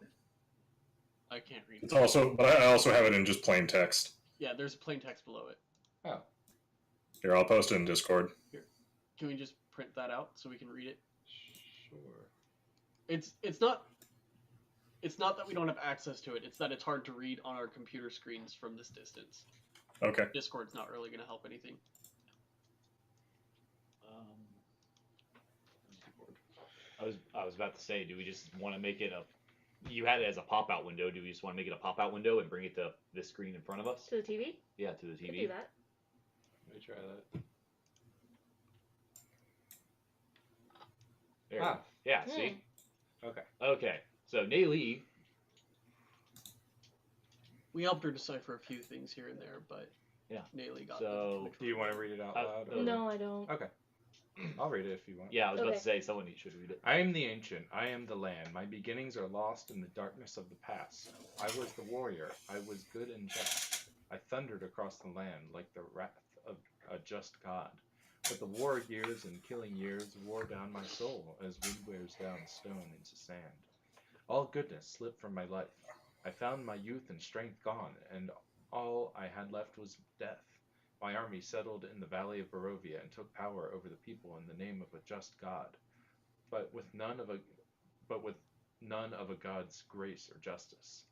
I can't read it. It's also, but I also have it in just plain text. Yeah, there's plain text below it. Oh. Here, I'll post it in Discord. Can we just print that out so we can read it? Sure. It's not that we don't have access to it. It's that it's hard to read on our computer screens from this distance. Okay. Discord's not really going to help anything. I was about to say, do we just want to make it a? You had it as a pop-out window. Do we just want to make it a pop-out window and bring it to this screen in front of us? To the TV? Yeah, to the Could TV. do that. Let me try that. There. Ah. Yeah. See. Okay. Okay. So Nayli. We helped her decipher a few things here and there, but Yeah. Nayli got So, Do you want to read it out loud? or- No, I don't. Okay. I'll read it if you want. Yeah, I was about Okay. to say someone should read it. I am the ancient, I am the land. My beginnings are lost in the darkness of the past. I was the warrior, I was good and just. I thundered across the land like the wrath of a just God. But the war years and killing years wore down my soul as wind wears down stone into sand. All goodness slipped from my life. I found my youth and strength gone, and all I had left was death. My army settled in the valley of Barovia and took power over the people in the name of a just God, but with none of a God's grace or justice.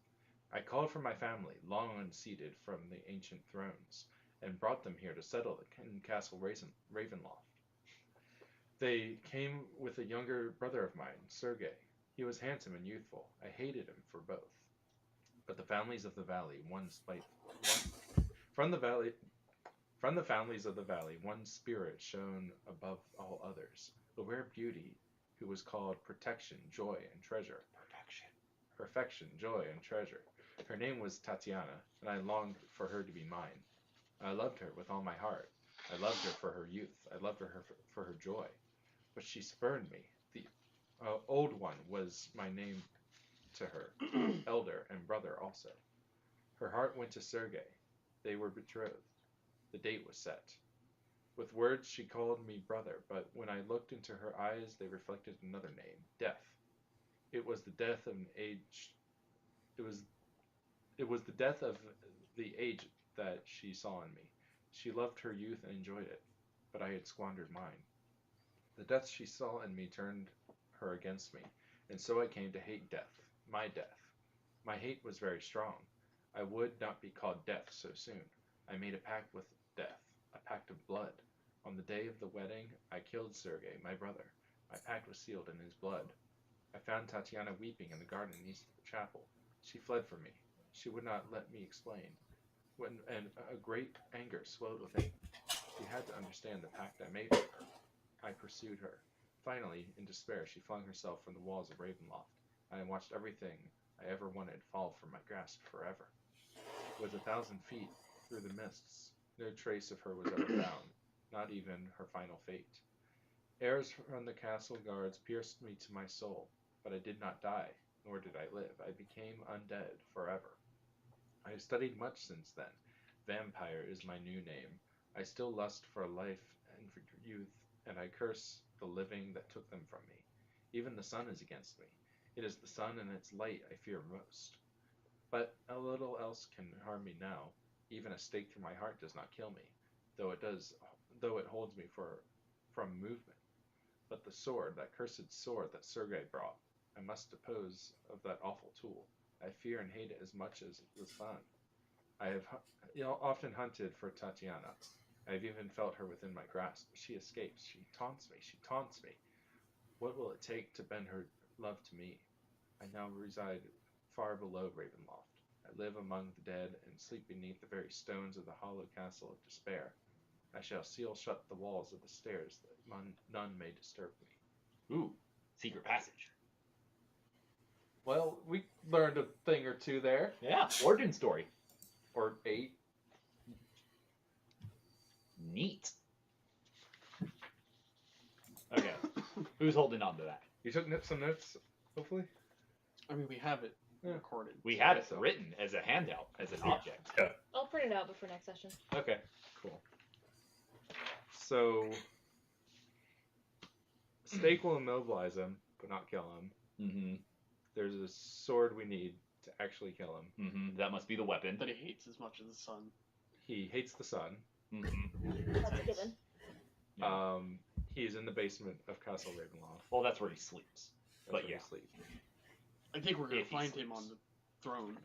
I called for my family, long unseated from the ancient thrones, and brought them here to settle in Castle Ravenloft. They came with a younger brother of mine, Sergei. He was handsome and youthful. I hated him for both. But the families of the valley, from the families of the valley, one spirit shone above all others, a rare beauty who was called Protection, Joy, and Treasure. Perfection, Joy, and Treasure. Her name was Tatiana, and I longed for her to be mine. I loved her with all my heart. I loved her for her youth. I loved her for her joy. But she spurned me. The old one was my name to her, elder and brother also. Her heart went to Sergei. They were betrothed. The date was set. With words she called me brother, but when I looked into her eyes, they reflected another name, death. It was the death of an age. It was the death of the age that she saw in me. She loved her youth and enjoyed it, but I had squandered mine. The death she saw in me turned her against me, and so I came to hate death, my death. My hate was very strong. I would not be called death so soon. I made a pact with death, a pact of blood. On the day of the wedding, I killed Sergei, my brother. My pact was sealed in his blood. I found Tatiana weeping in the garden east of the chapel. She fled from me. She would not let me explain. And a great anger swelled within me. She had to understand the pact I made with her. I pursued her. Finally, in despair, she flung herself from the walls of Ravenloft. I watched everything I ever wanted fall from my grasp forever. It was 1,000 feet through the mists. No trace of her was ever found, not even her final fate. Arrows from the castle guards pierced me to my soul, but I did not die, nor did I live. I became undead forever. I have studied much since then. Vampire is my new name. I still lust for life and for youth, and I curse the living that took them from me. Even the sun is against me. It is the sun and its light I fear most. But a little else can harm me now. Even a stake through my heart does not kill me, though it holds me from movement. But the sword, that cursed sword that Sergei brought, I must dispose of that awful tool. I fear and hate it as much as the sun. I have often hunted for Tatiana. I have even felt her within my grasp. She escapes. She taunts me. She taunts me. What will it take to bend her love to me? I now reside far below Ravenloft. I live among the dead and sleep beneath the very stones of the hollow castle of despair. I shall seal shut the walls of the stairs that none may disturb me. Ooh, secret passage. Well, we learned a thing or two there. Yeah, origin story. Or 8. Neat. Okay, who's holding on to that? You took some notes, hopefully? I mean, we have it Yeah. recorded. We have it So- written as a handout, as an object. I'll print it out before next session. Okay, cool. So, stake will immobilize him, but not kill him. Mm-hmm. There's a sword we need to actually kill him. Mm-hmm. That must be the weapon. That he hates as much as the sun. He hates the sun. Mm-hmm. That's a given. Yeah. He's in the basement of Castle Ravenloft. Well, that's where he sleeps. That's But where yeah. he sleeps. I think we're gonna If he find him sleeps. on the throne.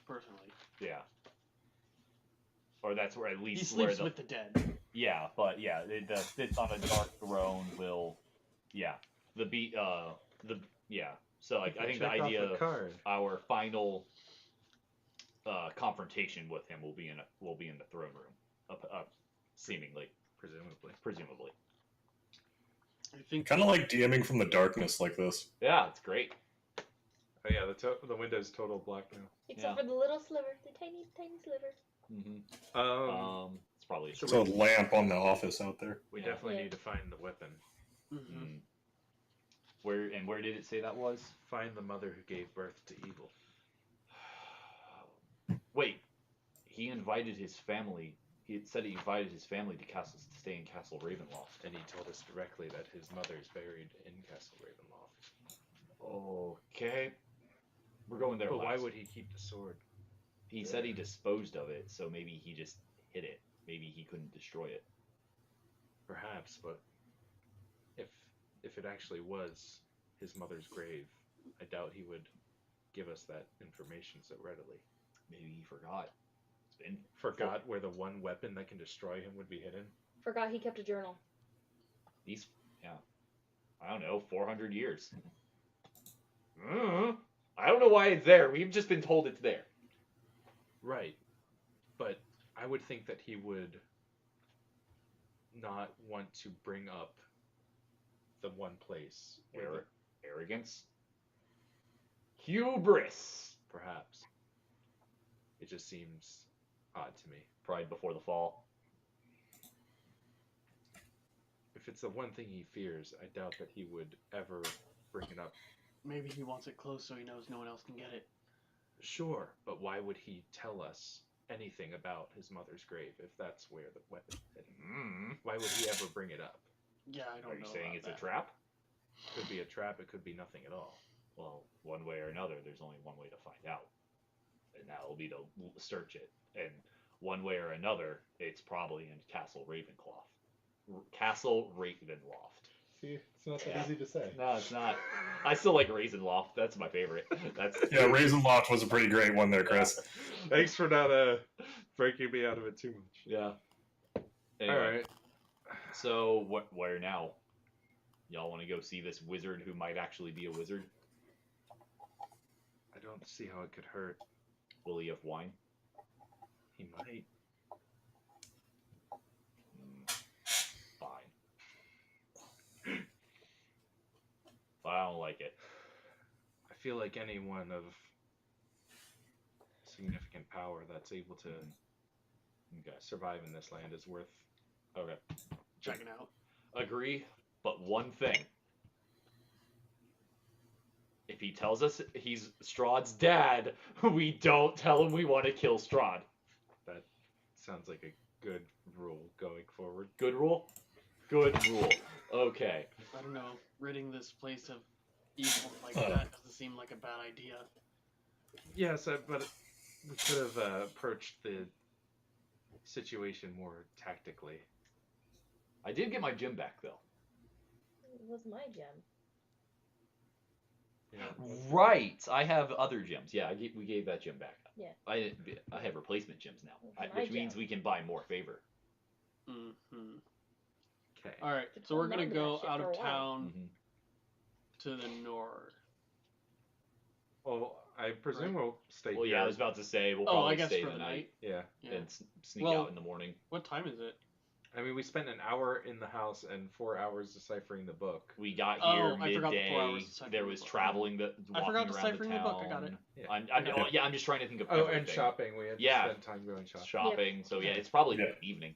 Personally, Yeah. Or that's where at he least where sleeps the with the dead. yeah, but yeah, the sits on a dark throne will, yeah, the yeah. So like I think the Check off idea a of card. our final confrontation with him will be in the throne room, seemingly, presumably. I think Kind of like DMing from the darkness like this. Yeah, it's great. Oh yeah, the window's total black now. Except Yeah. for the little sliver, the tiny, tiny sliver. Mm-hmm. It's probably a so There's a lamp on the office out there. we Yeah. definitely Yeah. need to find the weapon. Mhm. Mm. Where did it say that was? Find the mother who gave birth to evil. Wait, he invited his family. He had said he invited his family to stay in Castle Ravenloft. And he told us directly that his mother is buried in Castle Ravenloft. Okay, we're going there. But why last. would he keep the sword? He said he disposed of it, so maybe he just hid it. Maybe he couldn't destroy it. Perhaps, but if it actually was his mother's grave, I doubt he would give us that information so readily. Maybe he forgot. It's been Forgot where the one weapon that can destroy him would be hidden. Forgot he kept a journal. these, yeah, I don't know, 400 years. I don't know why it's there. We've just been told it's there. Right. But I would think that he would not want to bring up the one place where Arrogance. Hubris. perhaps it just seems odd to me. Pride before the fall. If it's the one thing he fears, I doubt that he would ever bring it up. Maybe he wants it close so he knows no one else can get it. Sure, but why would he tell us anything about his mother's grave if that's where the weapon is hidden? Why would he ever bring it up? Yeah, I don't Are know. you saying about it's that. a trap? Could be a trap, it could be nothing at all. Well, one way or another, there's only one way to find out. And that will be to search it. And one way or another, it's probably in Castle Ravenclaw. Castle Ravenloft. See, it's not that easy to say. No, it's not. I still like Ravenloft. That's my favorite. That's Yeah, Ravenloft was a pretty great one there, Chris. Thanks for not breaking me out of it too much. Yeah. Anyway, All right. so where now? Y'all want to go see this wizard who might actually be a wizard? I don't see how it could hurt. Will he have wine? He might. Fine. I don't like it. I feel like anyone of significant power that's able to Okay. survive in this land is worth. Okay. Checking out. Agree, but one thing. If he tells us he's Strahd's dad, we don't tell him we want to kill Strahd. That sounds like a good rule going forward. Good rule? Good rule. Okay. I don't know. Ridding this place of evil like that doesn't seem like a bad idea. Yes, but we could have approached the situation more tactically. I did get my gem back, though. It was my gem. Yeah. Right. I have other gems. Yeah, we gave that gem back. Yeah. I have replacement gems now, It's which my means gem. we can buy more favor. Mm-hmm. Okay. All right, Could so we're hold gonna on to go that shit out for of a while. town Mm-hmm. to the north. Well, I presume Right. we'll stay Well, here. yeah, I was about to say we'll Oh, probably I guess stay for the night Yeah. Yeah. and sneak Well- out in the morning. What time is it? I mean, we spent an hour in the house and 4 hours deciphering the book. We got Oh, here I forgot the 4 midday. hours deciphering There the was book. traveling, I walking forgot around deciphering the the town. book. I got it. Yeah. I'm just trying to think of Oh, everything. and shopping. We had to Yeah. spend time going shopping. Shopping. So yeah, it's probably Yeah. evening.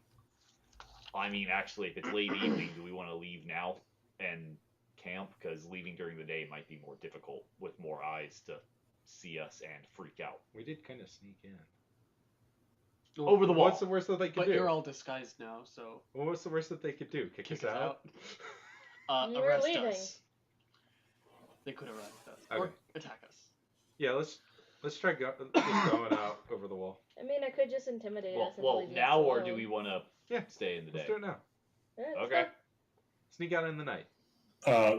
I mean, actually, if it's late evening, do we want to leave now and camp? Because leaving during the day might be more difficult with more eyes to see us and freak out. We did kind of sneak in. Well, Over the wall. What's the worst that they could But do? you're all disguised now, so Well, what's the worst that they could do? Kick us out? We're arrest leaving. us. They could arrest us or Okay. attack us. Yeah, let's try just going out over the wall. I mean, I could just intimidate us into Well, leaving now us or alone. do we want to Yeah. stay in the Let's day? do it now. Alright, let's Okay. go. Sneak out in the night.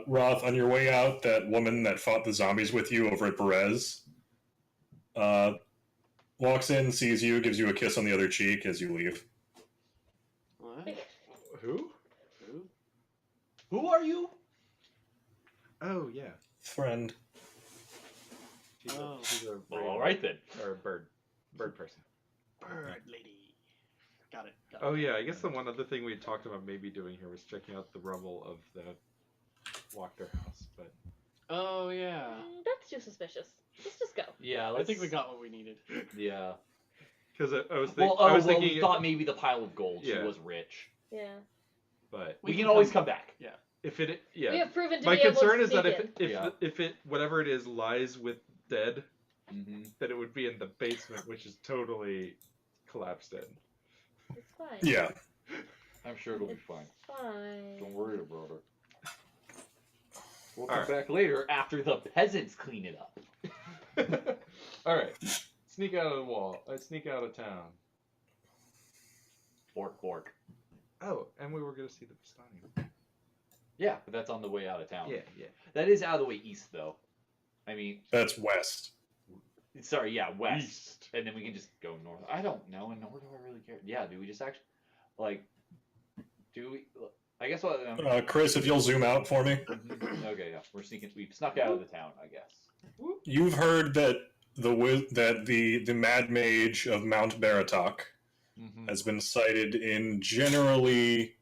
Roth, on your way out, that woman that fought the zombies with you over at Perez walks in, sees you, gives you a kiss on the other cheek as you leave. What? Who? Who? Who are you? Oh, yeah. Friend. She's Oh. she's a Well, raven. all right then. Or a bird person. Bird lady. Got it. Oh, yeah, I guess the one other thing we talked about maybe doing here was checking out the rubble of the Walker house, but... Oh yeah. That's too suspicious. Let's just go. Yeah, I think we got what we needed. Yeah. Because I was, We thinking... thought maybe the pile of gold. She Yeah. was rich. Yeah. But We can can always come- come back. if it... Yeah. We have proven to My be able to concern is that sneak in. if it whatever it is lies with dead, Mm-hmm. that it would be in the basement, which is totally collapsed in. It's fine. Yeah. I'm sure it'll be fine. Fine. Don't worry about it. We'll All come back later after the peasants clean it up. All right, sneak out of the wall. Sneak out of town. Bork, bork. Oh, and we were gonna see the Vistani. Yeah, but that's on the way out of town. Yeah, yeah. That is out of the way east, though. I mean, That's west. sorry, yeah, west. East. And then we can just go north. I don't know, and nor do I really care. Yeah, do we just actually, like, do we? I guess what. Chris, if you'll zoom out for me. Okay, yeah, we've snuck out of the town, I guess. You've heard that the Mad Mage of Mount Baratok has been sighted in generally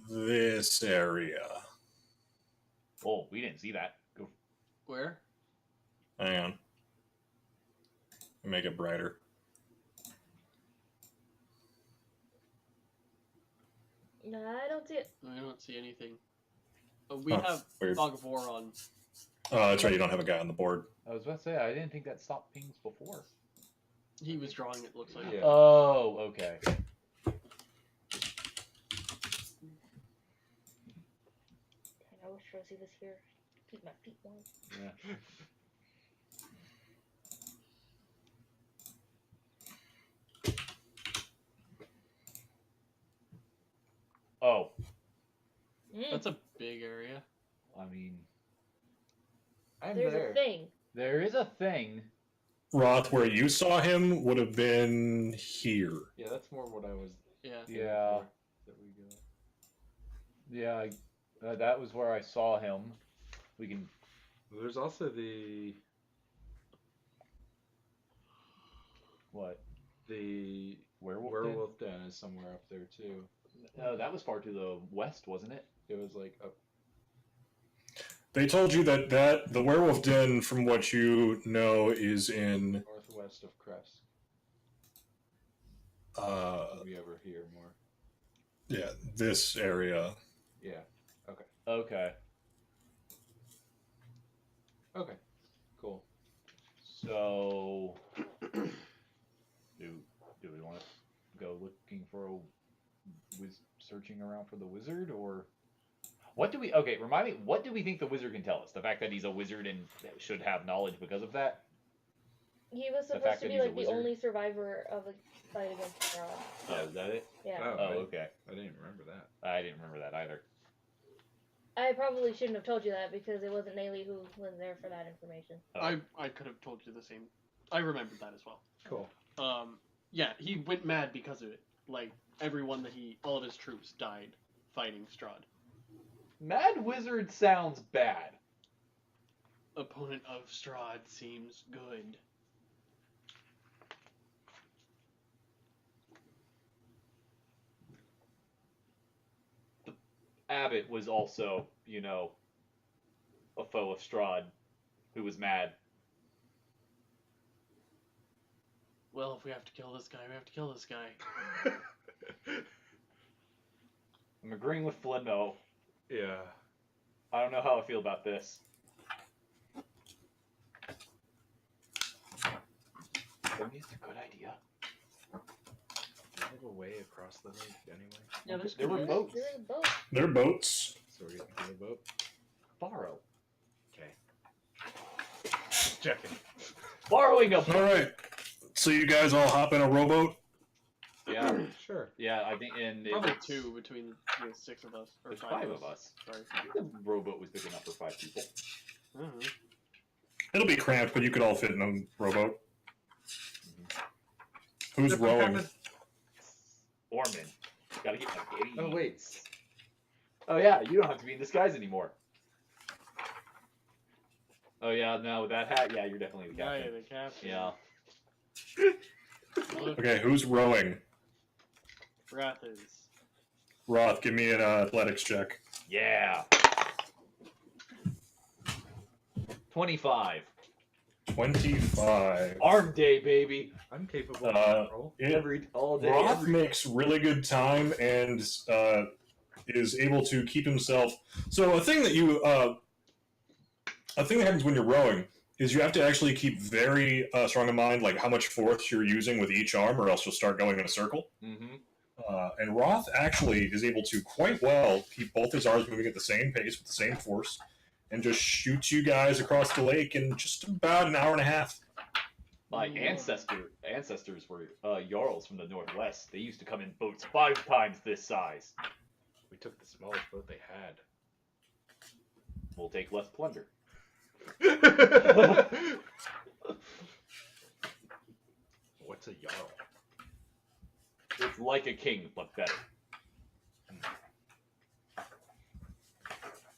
this area. Oh, we didn't see that. Go. Where? Hang on. Make it brighter. No, I don't see it. I don't see anything. We Oh, have weird. Fog of War on. Oh, that's right. You don't have a guy on the board. I was about to say, I didn't think that stopped pings before. He was drawing it. Looks like. Yeah. Oh, okay. I wish Rosie was here. Keep my feet warm. Yeah. Oh, That's a big area. I mean, I'm There's there. a thing. There is a thing. Roth, where you saw him would have been here. Yeah, that's more what I was. Yeah. Yeah. That we go. Yeah, that was where I saw him. We can. There's also the What? werewolf den is somewhere up there too. That was far to the west, wasn't it? It was like up. They told you that the werewolf den, from what you know, is in Northwest of Crest. uh Did we ever hear more? yeah, this area. Yeah. Okay. Okay. Cool. So, do we want to go looking for searching around for the wizard, or what do we? Okay, remind me. What do we think the wizard can tell us? The fact that he's a wizard and should have knowledge because of that. He was The supposed fact to that be he's a like the wizard? only survivor of a fight against Strahd. Oh, is that it? Yeah. Oh, Okay. I didn't remember that. I didn't remember that either. I probably shouldn't have told you that because it wasn't Nayli who was there for that information. Oh. I could have told you the same. I remembered that as well. Cool. Yeah, he went mad because of it. Like, all of his troops died fighting Strahd. Mad wizard sounds bad. Opponent of Strahd seems good. Abbott was also, a foe of Strahd, who was mad. Well, if we have to kill this guy, we have to kill this guy. I'm agreeing with Flinno. Yeah. I don't know how I feel about this. Maybe it's a good idea. Do you have a way across the lake anyway? Yeah, There were boats. There was a boat. They're boats. So we're getting to the boat. Borrow. Okay. Checking. Borrowing a All right. So you guys all hop in a rowboat. Yeah, Sure. yeah. I think, and Probably it's 2 between the 6 of us. Or There's 5 5 of us. Sorry. I think the rowboat was big enough for 5 people. I don't know. It'll be cramped, but you could all fit in a rowboat. Who's rowing? Orman. Gotta get my gaze. Oh wait. Oh yeah, you don't have to be in disguise anymore. Oh yeah, no, with that hat, yeah, you're definitely the Yeah, captain. the captain. Yeah. Okay, who's rowing? Wrath is. Roth, give me an athletics check. Yeah. 25. 25. Arm day, baby. I'm capable of roll. All day. Roth makes really good time and is able to keep himself. So a thing that happens when you're rowing is you have to actually keep very strong in mind like how much force you're using with each arm, or else you'll start going in a circle. Mm-hmm. And Roth actually is able to quite well keep both his arms moving at the same pace with the same force, and just shoot you guys across the lake in just about an hour and a half. My ancestors were Jarls from the Northwest. They used to come in boats 5 times this size. We took the smallest boat they had. We'll take less plunder. What's a Jarl? It's like a king, but better.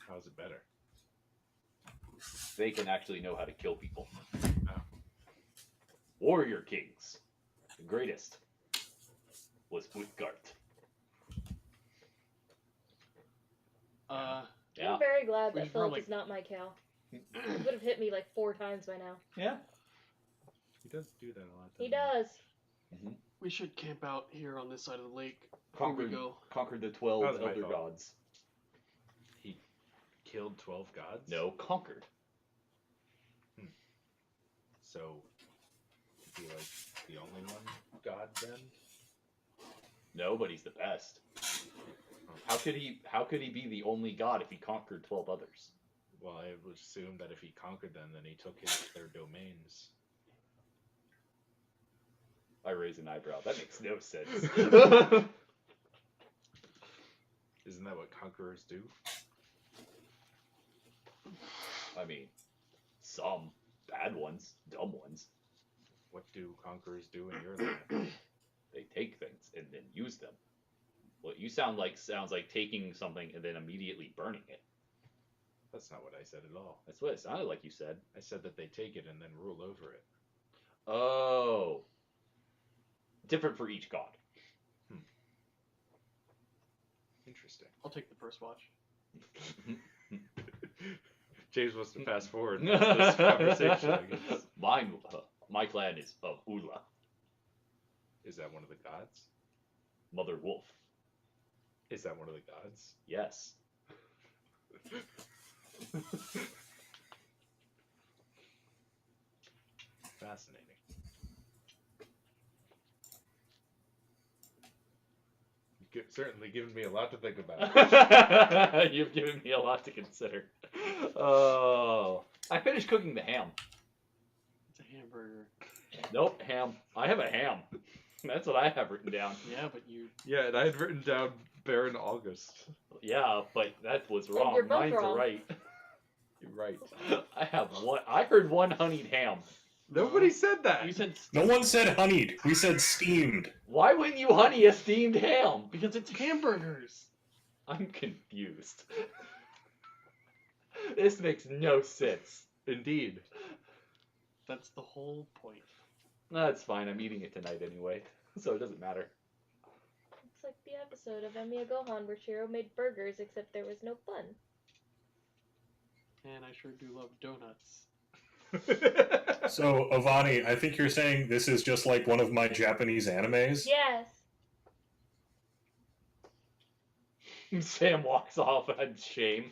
How's it better? They can actually know how to kill people. Oh. Warrior kings. The greatest was Utgard. Yeah. I'm very glad We that should Philip probably- is not my Cal. He would have hit me like 4 times by now. Yeah. He does do that a lot. He doesn't does. We should camp out here on this side of the lake before we go. Conquered the 12 That was my elder fault. gods. He killed 12 gods? No, conquered. So, is he like the only one god then? No, but he's the best. How could he be the only god if he conquered 12 others? Well, I would assume that if he conquered them, then he took their domains. I raise an eyebrow. That makes no sense. Isn't that what conquerors do? I mean, some bad ones, dumb ones. What do conquerors do in your land? They take things and then use them. What you sounds like taking something and then immediately burning it. That's not what I said at all. That's what it sounded like you said. I said that they take it and then rule over it. Oh. Different for each god. Interesting. I'll take the first watch. James wants to fast forward this conversation, I guess. My clan is of Ula, Is that one of the gods? Mother Wolf. Is that one of the gods? Yes. Fascinating. You've certainly given me a lot to think about. You've given me a lot to consider. Oh, I finished cooking the ham. It's a hamburger. Nope, ham. I have a ham. That's what I have written down. Yeah, but you. Yeah, and I had written down Baron August. Yeah, but that was And wrong. you're both Mine's wrong. right. You're right. I have one. I heard one honeyed ham. Nobody said that. You said No one said honeyed. We said steamed. Why wouldn't you honey a steamed ham? because it's hamburgers. I'm confused. This makes no sense. Indeed. That's the whole point. That's fine. I'm eating it tonight anyway, so it doesn't matter. It's like the episode of Emiya Gohan where Shiro made burgers, except there was no bun. And I sure do love donuts. So, Avani, I think you're saying this is just like one of my Japanese animes? Yes. Sam walks off in shame.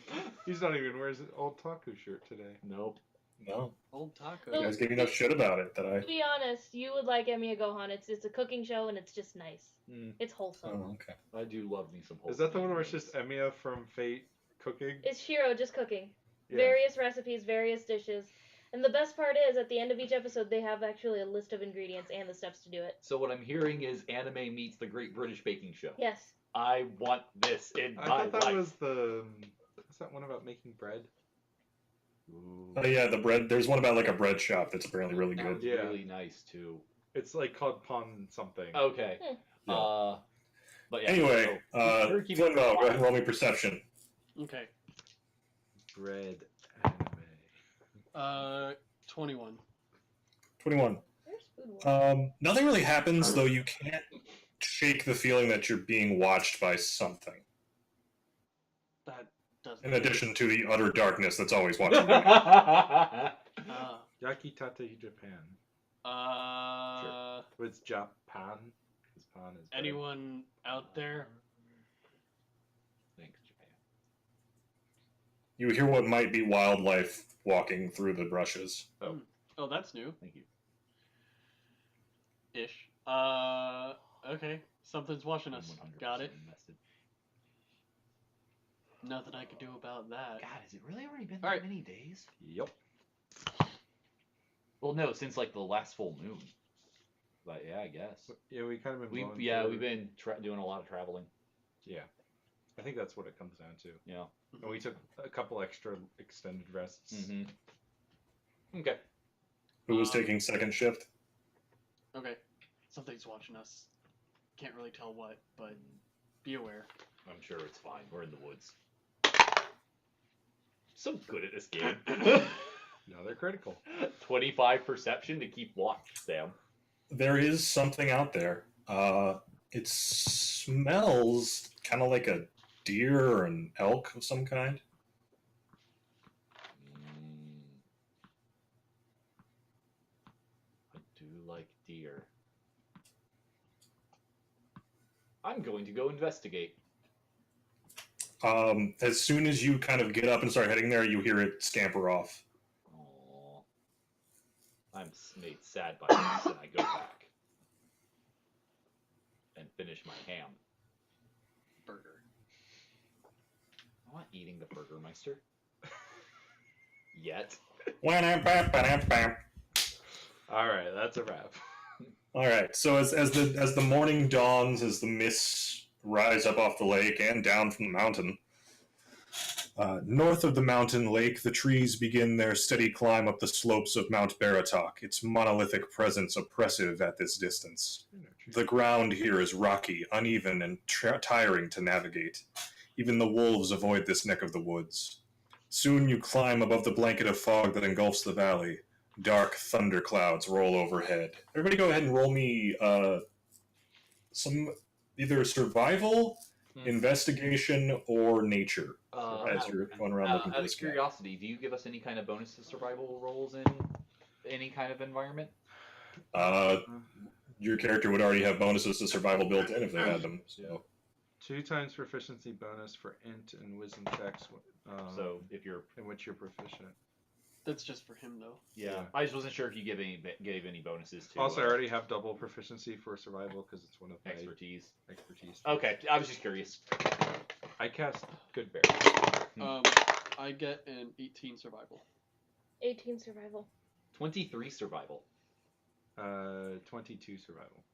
He's not even wearing his old Taku shirt today. Nope. No. Old taco. You guys gave me enough shit about it that I... To be honest, you would like Emiya Gohan. It's a cooking show and it's just nice. Mm, It's wholesome. Oh, okay. I do love me some. Is that the one where it's wholesome just Emiya from Fate cooking? It's Shiro just cooking. Yeah. Various recipes, various dishes. And the best part is, at the end of each episode, they have actually a list of ingredients and the steps to do it. So what I'm hearing is anime meets the Great British Baking Show. Yes. I want this in I my thought that life. was the... What's that one about making bread? Ooh, Oh, yeah, the bread. There's one about like a bread shop that's apparently really that good. was Yeah. really nice too. It's like called Pon something. Okay. Yeah. But yeah. Anyway, so, we're keeping Flimbo, go ahead and roll me perception. Okay. Bread anime. 21. 21. There's food one. Nothing really happens, though you can't shake the feeling that you're being watched by something. That doesn't. In addition to the utter darkness that's always watching you. Uh, Yakitate Japan. But it's Japan. Because Pan is bread. anyone out there? Thanks, Japan. You hear what might be wildlife walking through the brushes. Oh, that's new. Thank you. Ish. Okay. Something's watching us. I'm 100% Got it. invested. Nothing I can do about that. God, has it really already been All that right. many days? Yep. Well, no, since like the last full moon. But yeah, I guess. Yeah, we kind of been blowing We've through- been doing a lot of traveling. Yeah. I think that's what it comes down to. Yeah. And we took a couple extra extended rests. Mm-hmm. Okay. Who was taking second shift? Okay. Something's watching us. Can't really tell what, but be aware. I'm sure it's fine. We're in the woods. So good at this game. No, they're critical. 25 perception to keep watch, Sam. There is something out there. It smells kind of like a deer or an elk of some kind. I do like deer. I'm going to go investigate. As soon as you kind of get up and start heading there, you hear it scamper off. Aww. I'm made sad by this, and I go back and finish my ham. Burger. I'm not eating the Burgermeister. Yet. All All right, that's a wrap. right. So as the morning dawns, as the mists rise up off the lake and down from the mountain, north of the mountain lake, the trees begin their steady climb up the slopes of Mount Baratok, its monolithic presence oppressive at this distance. The ground here is rocky, uneven, and tiring to navigate. Even the wolves avoid this neck of the woods. Soon you climb above the blanket of fog that engulfs the valley. Dark thunder clouds roll overhead. Everybody go ahead and roll me some either survival, investigation or nature as you're going around looking for Out this of guy. curiosity, do you give us any kind of bonus to survival rolls in any kind of environment? Your character would already have bonuses to survival built in if they had them. So 2 times proficiency bonus for int and wisdom checks. So if you're in which you're proficient. That's just for him, though. yeah, I just wasn't sure if you gave any bonuses to. Also, I already have double proficiency for survival because it's one of my expertise. expertise. Okay, I was just curious. I cast Good Bear. I get an 18 survival. 18 survival. 23 survival. 22 survival.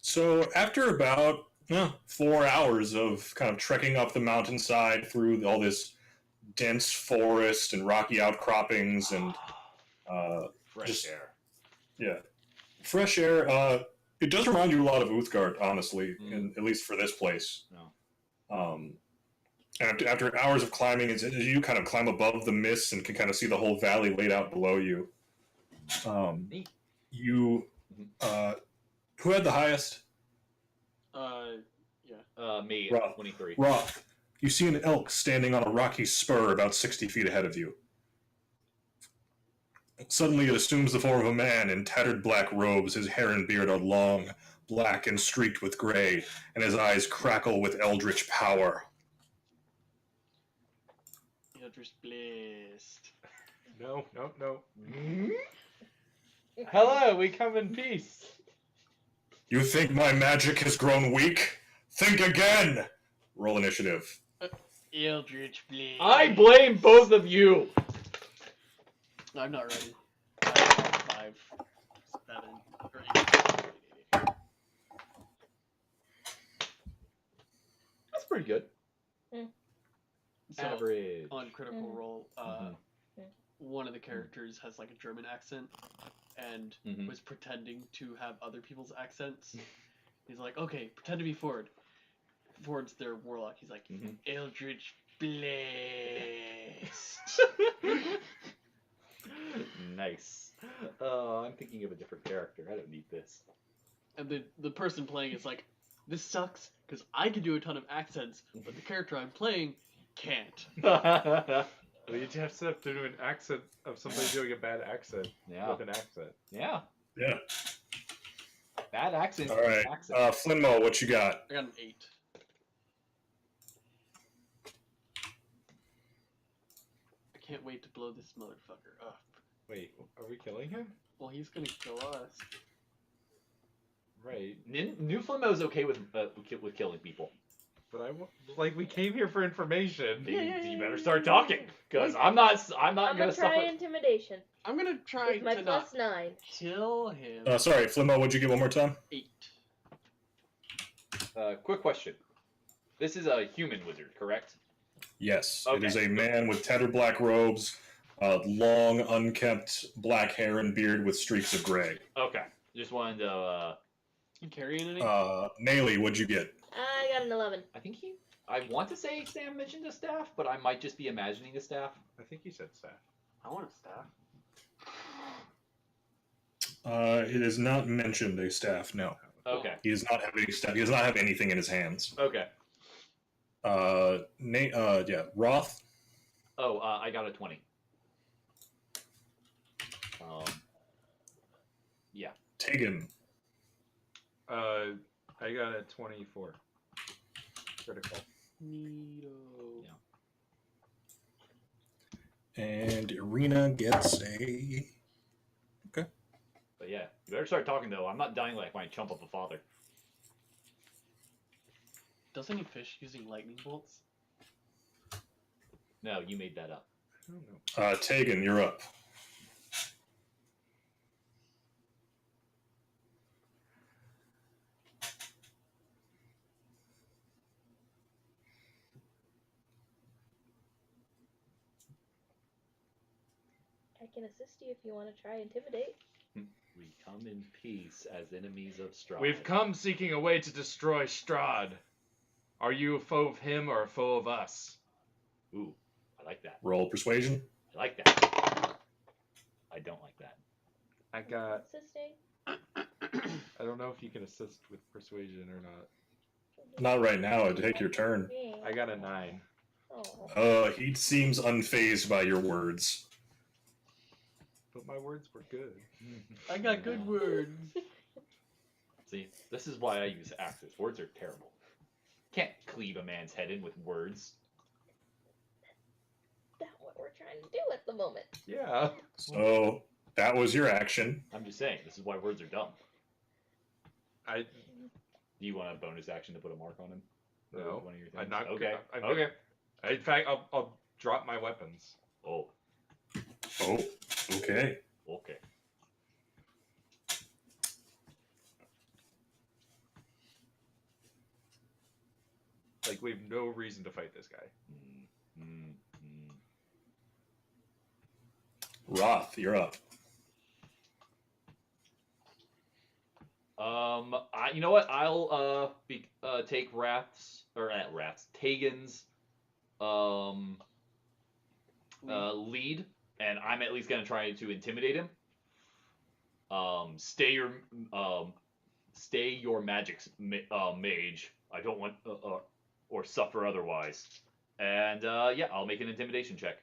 So after about 4 hours of kind of trekking up the mountainside through all this dense forest and rocky outcroppings and fresh air. Yeah, fresh air. It does remind you a lot of Uthgard, honestly, at least for this place. No. After hours of climbing, as you kind of climb above the mist and can kind of see the whole valley laid out below you. Neat. You, who had the highest? Me, Roth. 23. Roth. You see an elk standing on a rocky spur about 60 feet ahead of you. Suddenly it assumes the form of a man in tattered black robes. His hair and beard are long, black and streaked with gray, and his eyes crackle with eldritch power. Eldritch Blast. No. Hello, we come in peace. You think my magic has grown weak? Think again! Roll initiative. Eldritch Blast. I blame both of you. I'm not ready. I have 5, 7, or 8. That's pretty good. So, Average. on Critical Role, one of the characters has like a German accent and was pretending to have other people's accents. He's like, okay, pretend to be Ford. Ford's their warlock. He's like, Eldritch Blast. Nice. I'm thinking of a different character. I don't need this. And the person playing is like, this sucks because I can do a ton of accents, but the character I'm playing can't. Well, you just have to do an accent of somebody doing a bad accent with an accent. Yeah. Yeah. Bad accent. All right. Accent. Flinmo, what you got? I got an 8. I can't wait to blow this motherfucker up. Wait, are we killing him? Well, he's gonna kill us. Right. New Flimmo's okay with killing people. But we came here for information. You better start talking, because I'm not I'm gonna gonna try suffer. intimidation I'm gonna try with my to plus not 9. kill him. Sorry, Flimmo, what'd you get one more time? 8. Quick question. This is a human wizard, correct? Yes. Okay. It is a man with tattered black robes, long, unkempt black hair and beard with streaks of gray. Okay. Just wanted to. You carrying any? Naily, what'd you get? I got an 11. I want to say Sam mentioned a staff, but I might just be imagining a staff. I think he said staff. I want a staff. It is not mentioned a staff, no. Okay. He does not have any staff. He does not have anything in his hands. Okay. Roth? Oh, I got a 20. Yeah. Tegan? I got a 24. Critical. Neato. Yeah. And Irina gets a... Okay. But yeah, you better start talking though. I'm not dying like my chump of a father. Does any fish using lightning bolts? No, you made that up. I don't know. Tegan, you're up. I can assist you if you want to try intimidate. We come in peace as enemies of Strahd. We've come seeking a way to destroy Strahd. Are you a foe of him or a foe of us? Ooh, I like that. Roll persuasion. I like that. I don't like that. I got... Assisting. I don't know if you can assist with persuasion or not. Not right now. It'd take your turn. I got a 9. Oh. He seems unfazed by your words. But my words were good. I got good words. See, this is why I use axes. Words are terrible. Can't cleave a man's head in with words. That's what we're trying to do at the moment. Yeah. So that was your action. I'm just saying, this is why words are dumb. I Do you want a bonus action to put a mark on him? Or no. One of your things? I'm not Okay. I'm, Okay. In fact, I'll drop my weapons. Oh. Oh, okay. Okay. Like we have no reason to fight this guy. Roth, you're up. You know what? I'll take Tagan's lead, and I'm at least gonna try to intimidate him. Stay your magic's mage. I don't want or suffer otherwise. And yeah, I'll make an intimidation check.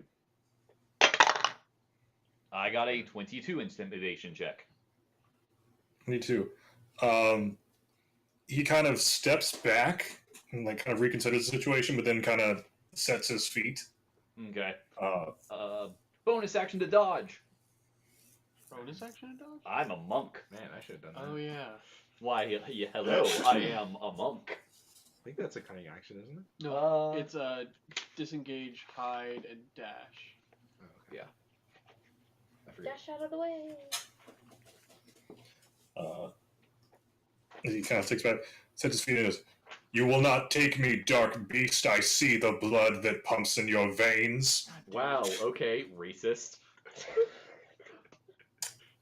I got a 22 intimidation check. Me too. He kind of steps back and like kind of reconsiders the situation, but then kind of sets his feet. Okay. Uh, Bonus action to dodge. Bonus action to dodge? I'm a monk. Man, I should have done that. Oh yeah. Why, yeah, hello, I am a monk. I think that's a cunning action, isn't it? No, it's disengage, hide, and dash. Oh, okay. I forget. Dash out of the way. he kind of sticks back, sets his feet, and goes, "You will not take me, dark beast. I see the blood that pumps in your veins." Wow, okay, racist.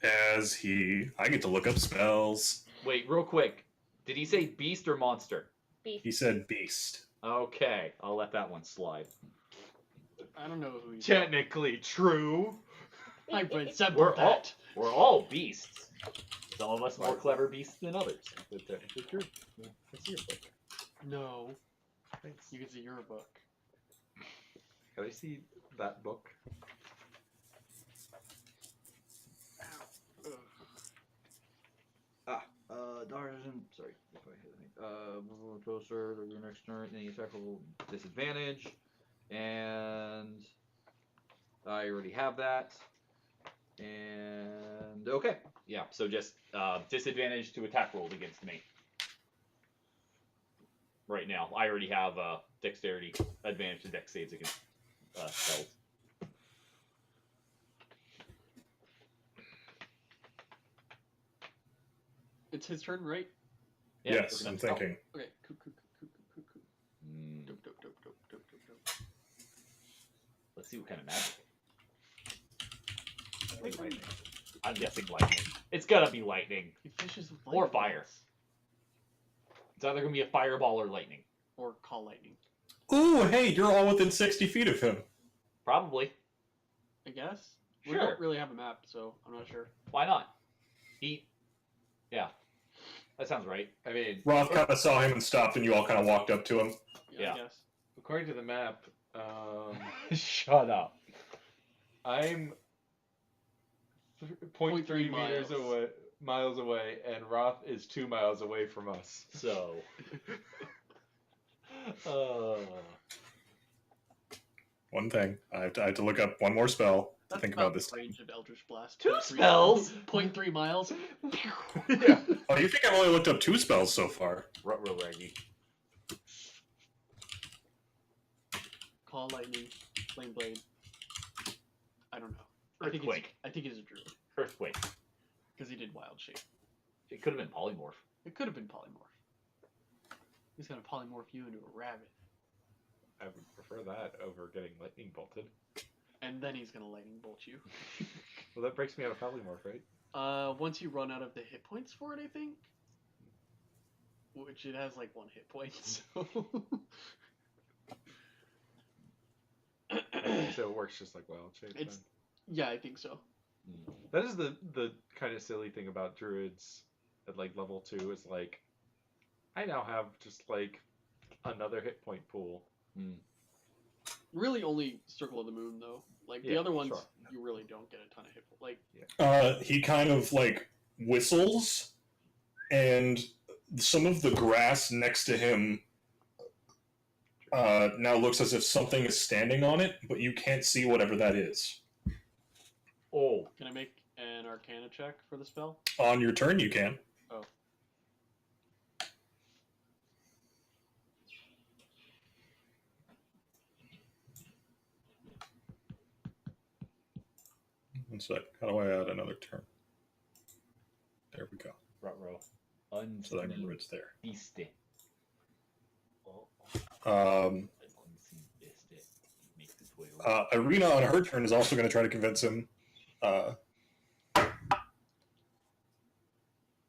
I get to look up spells. Wait, real quick. Did he say beast or monster? Beef. He said beast. Okay, I'll let that one slide. I don't know who he's. Technically true. I resemble We're all that. we're all beasts. Some of us more clever beasts than others. That's technically true. Yeah, that's your book. No, Thanks. you can see your book. Can I see that book? Sorry. If I hit anything. Closer, your next turn, any attack will disadvantage. And I already have that. And okay. Yeah, so just disadvantage to attack rolls against me. Right now. I already have dexterity advantage to dex saves against spells. It's his turn, right? Yeah, Yes, we're I'm gonna- thinking. Okay. Cool. Mm, Dope. let's see what kind of magic. Lightning? I'm guessing lightning. It's gotta be lightning. He fishes with Or lightning fire. bolts. It's either gonna be a fireball or lightning. Or call lightning. Ooh, hey, you're all within 60 feet of him. Probably. I guess. We Sure. don't really have a map, so I'm not sure. Why not? Yeah. That sounds right. I mean, Roth kind of saw him and stopped, and you all kind of walked up to him. Yeah. I guess. according to the map, Shut up. I'm 0.3 miles. miles away, and Roth is 2 miles away from us. So. One thing, I have to look up one more spell to That's think about the this. range of Eldritch Blast. Two 0.3 spells? 0.3 miles. Yeah. Oh, you think I've only looked up 2 spells so far? Ruh-roh raggy. Call lightning. Flame blade. I don't know. Earthquake. I think he's a druid Earthquake. because he did wild shape. It could have been polymorph. It could have been polymorph. He's gonna polymorph you into a rabbit, I would prefer that over getting lightning bolted. and then he's gonna lightning bolt you. Well, that breaks me out of polymorph, right? Once you run out of the hit points for it, I think. Which it has like 1 hit point, so. So it works just like wild shape. It's- Then. Yeah, I think so. That is the kind of silly thing about druids at like level 2 is like I now have just like another hit point pool. Really, only Circle of the Moon though. Like the Yeah, other ones, sure. you really don't get a ton of hit. Like He kind of like whistles, and some of the grass next to him now looks as if something is standing on it, but you can't see whatever that is. Oh, can I make an Arcana check for the spell? On your turn, you can. Oh. One sec. How do I add another turn? There we go. Ruh-roh. So I remember it's there. Beastie. Oh, Um, unseen beastie makes its way over. Irina on her turn is also going to try to convince him.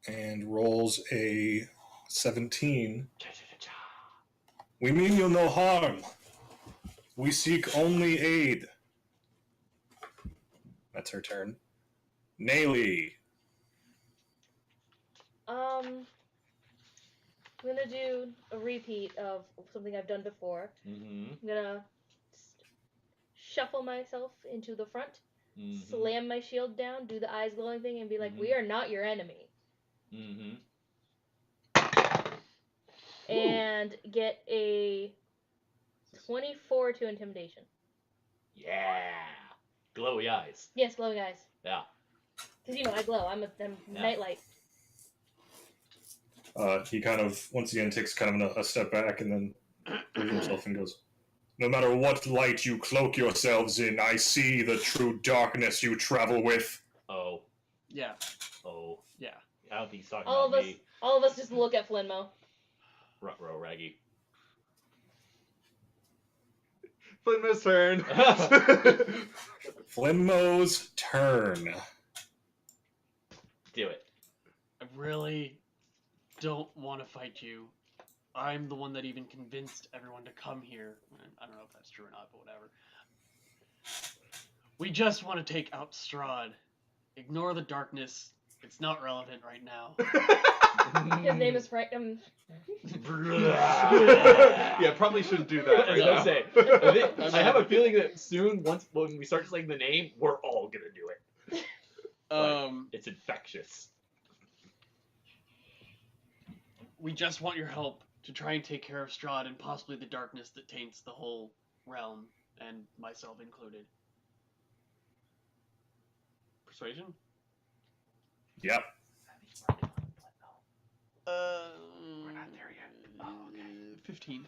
And rolls a 17. We mean you no harm. We seek only aid. That's her turn. Nayli. I'm gonna do a repeat of something I've done before. Mm-hmm. I'm gonna shuffle myself into the front, Mm-hmm. slam my shield down, do the eyes glowing thing, and be like, "We are not your enemy." Mm-hmm. And get a 24 to intimidation. Yeah. Glowy eyes. Yes, glowing eyes. Yeah. Because I glow. I'm nightlight. He kind of, once again, takes kind of a step back and then pulls himself and goes, no matter what light you cloak yourselves in, I see the true darkness you travel with. Oh. Yeah. Oh. Yeah. I don't think he's talking All about of us. me. All of us just look at Flinmo. Ruh-roh, Raggy. Flinmo's turn. Flinmo's turn. Do it. I really don't want to fight you. I'm the one that even convinced everyone to come here. I don't know if that's true or not, but whatever. We just want to take out Strahd. Ignore the darkness. It's not relevant right now. His name is Frank. Yeah, probably shouldn't do that. I was Right gonna now. say, I have a feeling that soon, when we start saying the name, we're all gonna do it. It's infectious. We just want your help to try and take care of Strahd and possibly the darkness that taints the whole realm, and myself included. Persuasion? Yep. We're not there yet. Oh, okay. 15.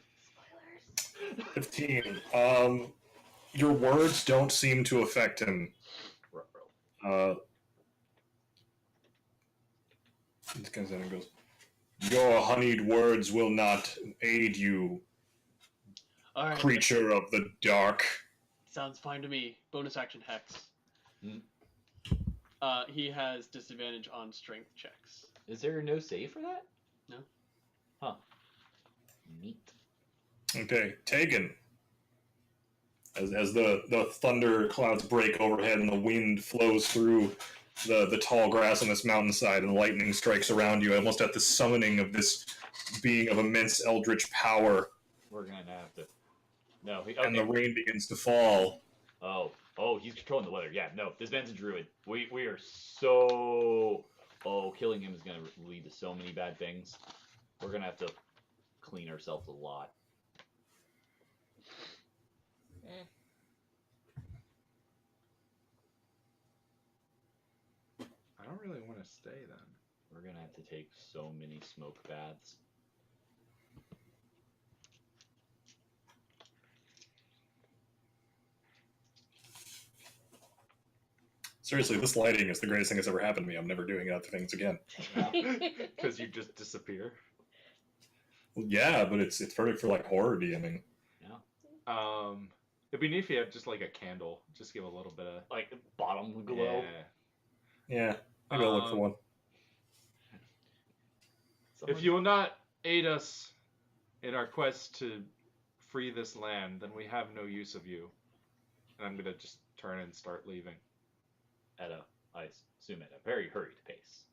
Spoilers. 15. Your words don't seem to affect him. He comes in and goes, your honeyed words will not aid you, All right. creature of the dark. Sounds fine to me. Bonus action Hex. Hmm. He has disadvantage on strength checks. Is there no save for that? No. Huh. Neat. Okay, Tegan. As the thunder clouds break overhead and the wind flows through the tall grass on this mountainside and lightning strikes around you, almost at the summoning of this being of immense eldritch power, We're gonna have to. No. and the rain begins to fall. Oh, he's controlling the weather. Yeah, no, this man's a druid. We are so. Oh, killing him is gonna lead to so many bad things. We're gonna have to clean ourselves a lot. I don't really want to stay then. We're gonna have to take so many smoke baths. Seriously, this lighting is the greatest thing that's ever happened to me. I'm never doing other things again. Because you just disappear. Well, yeah, but it's perfect for like horror DMing. It'd be neat if you had just like a candle. Just give a little bit of Like bottom glow. Yeah, maybe I'll look for one. If you will not aid us in our quest to free this land, then we have no use of you. And I'm gonna just turn and start leaving. I assume at a very hurried pace.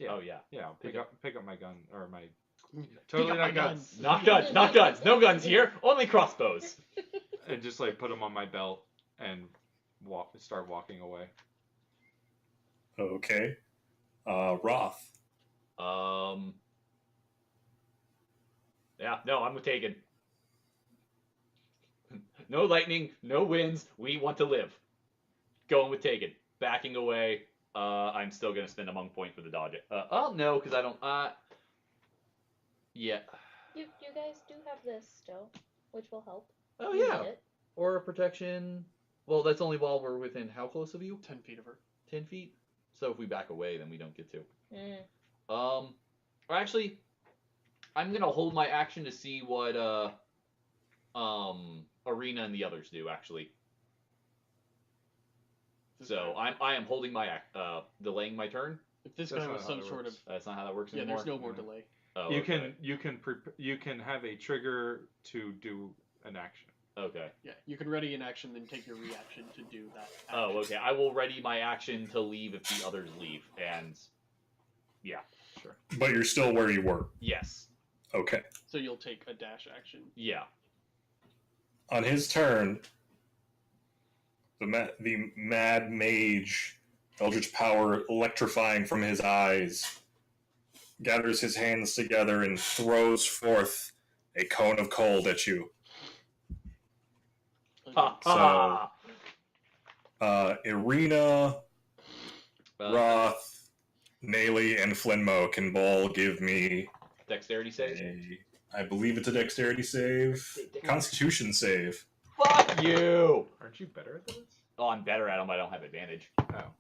Yeah. Oh yeah. Yeah, I'll pick up my gun or my Pick totally up my not guns. Not guns. Not guns. No guns here. Only crossbows. And just like put them on my belt and start walking away. Okay. Roth. Yeah. No, I'm with Tegan. No lightning. No winds. We want to live. Going with Tegan. Backing away. I'm still gonna spend a monk point for the dodge. No, because I don't. Yeah. You guys do have this still, which will help. Oh You yeah. need it. Or a protection. Well, that's only while we're within how close of you? 10 feet of her. 10 feet. So if we back away, then we don't get to. Mm. Or actually, I'm gonna hold my action to see what Arena and the others do. Actually. So I am holding my delaying my turn. If this That's guy not was how some that sort of... works. That's not how that works Yeah, anymore. there's no more Yeah. delay. Oh, You okay. you can have a trigger to do an action. Okay. Yeah, you can ready an action, then take your reaction to do that action. Oh, okay. I will ready my action to leave if the others leave, and yeah, Sure. But you're still where you were. yes, Okay. So you'll take a dash action. yeah. On his turn, the mad mage, eldritch power electrifying from his eyes, gathers his hands together and throws forth a cone of cold at you. Ha So- ha. Irina, Uh, Roth, Naley, and Flinmo can all give me Dexterity save. I believe it's a dexterity save. Constitution save. Fuck you. Aren't you better at this? Oh, I'm better at them. But I don't have advantage. Oh.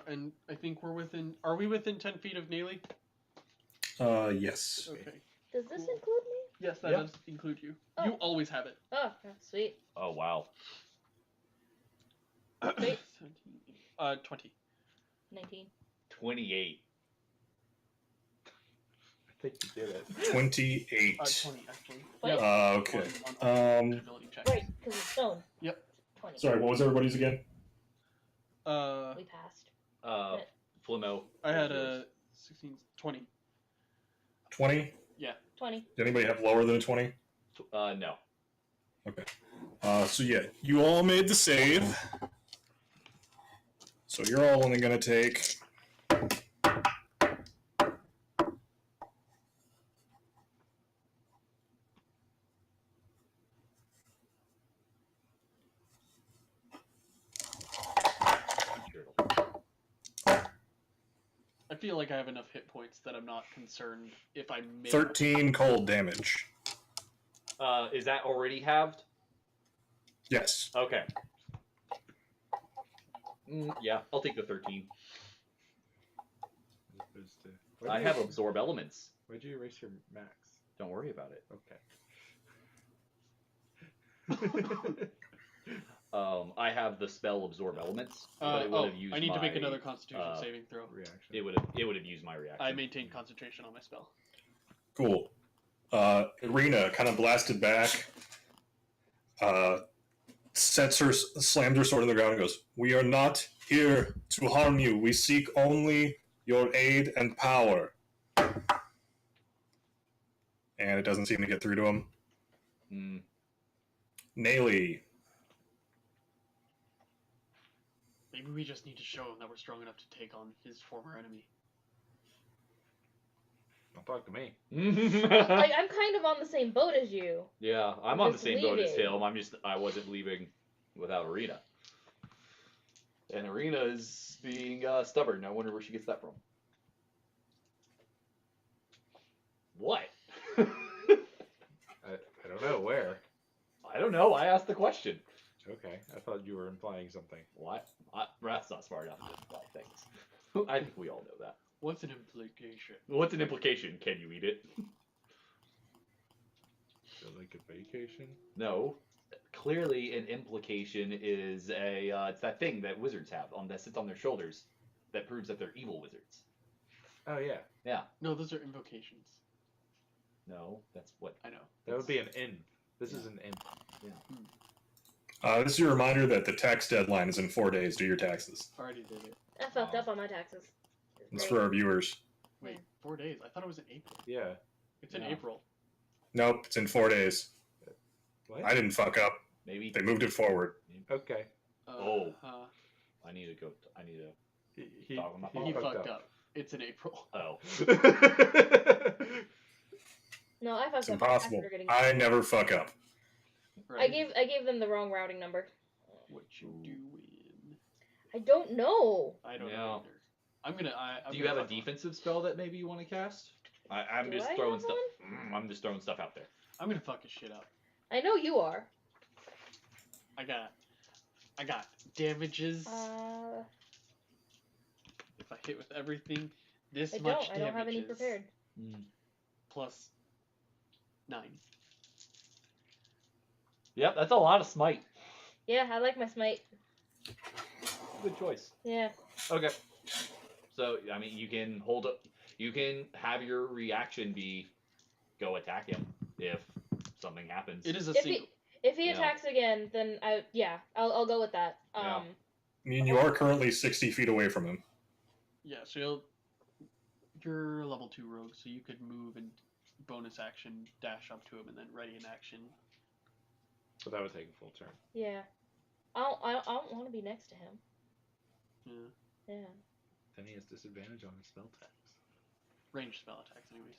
And I think we're within... Are we within 10 feet of Neely? Yes. Okay. Does this Cool. include me? Yes, that Yeah. does include you. Oh. You always have it. Oh, that's sweet. Oh wow. Wait. 17, 20. 19. 28. I think you did it. 28. 20, actually. Wait. Okay. Ability check. Right, because it's stone. Yep. 20. Sorry, what was everybody's again? We passed. Flimo. I had a 16, 20. 20? 20. Did anybody have lower than a 20? No. So yeah, you all made the save. So you're all only going to take... I feel like I have enough hit points that I'm not concerned if I make... 13 cold damage. Is that already halved? Yes. Okay. Yeah, I'll take the 13. I have absorb elements. Why'd you erase your max? Don't worry about it. Okay. I have the spell absorb elements, but it would have used I need to make my- another Constitution saving throw. Reaction. It would have used my reaction. I maintain concentration on my spell. Cool. Irina kind of blasted back, slams her sword in the ground and goes, "We are not here to harm you. We seek only your aid and power." And it doesn't seem to get through to him. Naley. Maybe we just need to show him that we're strong enough to take on his former enemy. Don't talk to me. Like, I'm kind of on the same boat as you. Yeah, I'm on the Just same boat as leaving. him. I wasn't leaving without Arena. And Arena is being stubborn. I wonder where she gets that from. What? I don't know where. I don't know. I asked the question. Okay, I thought you were implying something. What? That's not smart enough to imply things. I think we all know that. What's an implication? What's an implication? Can you eat it? So like a vacation? No. Clearly, an implication is it's that thing that wizards have that sits on their shoulders that proves that they're evil wizards. Oh yeah, Yeah. No, those are invocations. No, that's what. I know. that would be an imp. This is an imp. This is your reminder that the tax deadline is in 4 days. Do your taxes. Already did it. I fucked up on my taxes. It's for our viewers. Wait, 4 days? I thought it was in April. Yeah. It's in Yeah. April. Nope, it's in 4 days. What? I didn't fuck up. Maybe. They moved it forward. Okay. Oh. Uh, I need to go. I need to. He Talking about- he fucked up. It's in April. Oh. No, I fucked It's up. impossible. After getting- I never fuck up. I gave them the wrong routing number. What you doing? I don't know. I don't Yeah. know either. I'm gonna. I'm Do you gonna have a fuck up. defensive spell that maybe you want to cast? I'm Do just I throwing have stuff. I'm just throwing stuff out there. I'm gonna fuck his shit up. I know you are. I got damages. If I hit with everything, this I much don't. I don't have any damages prepared. plus 9. Yep, that's a lot of smite. Yeah, I like my smite. Good choice. Yeah. Okay. So I mean, you can hold up. You can have your reaction be go attack him if something happens. It is a If single. If he Yeah. attacks again, then I'll go with that. Yeah. I mean, you are currently 60 feet away from him. Yeah, so you're a level 2 rogue, so you could move and bonus action dash up to him and then ready an action. So that would take a full turn. Yeah. I don't want to be next to him. Yeah. Yeah. Then he has disadvantage on his spell attacks. Ranged spell attacks, anyways.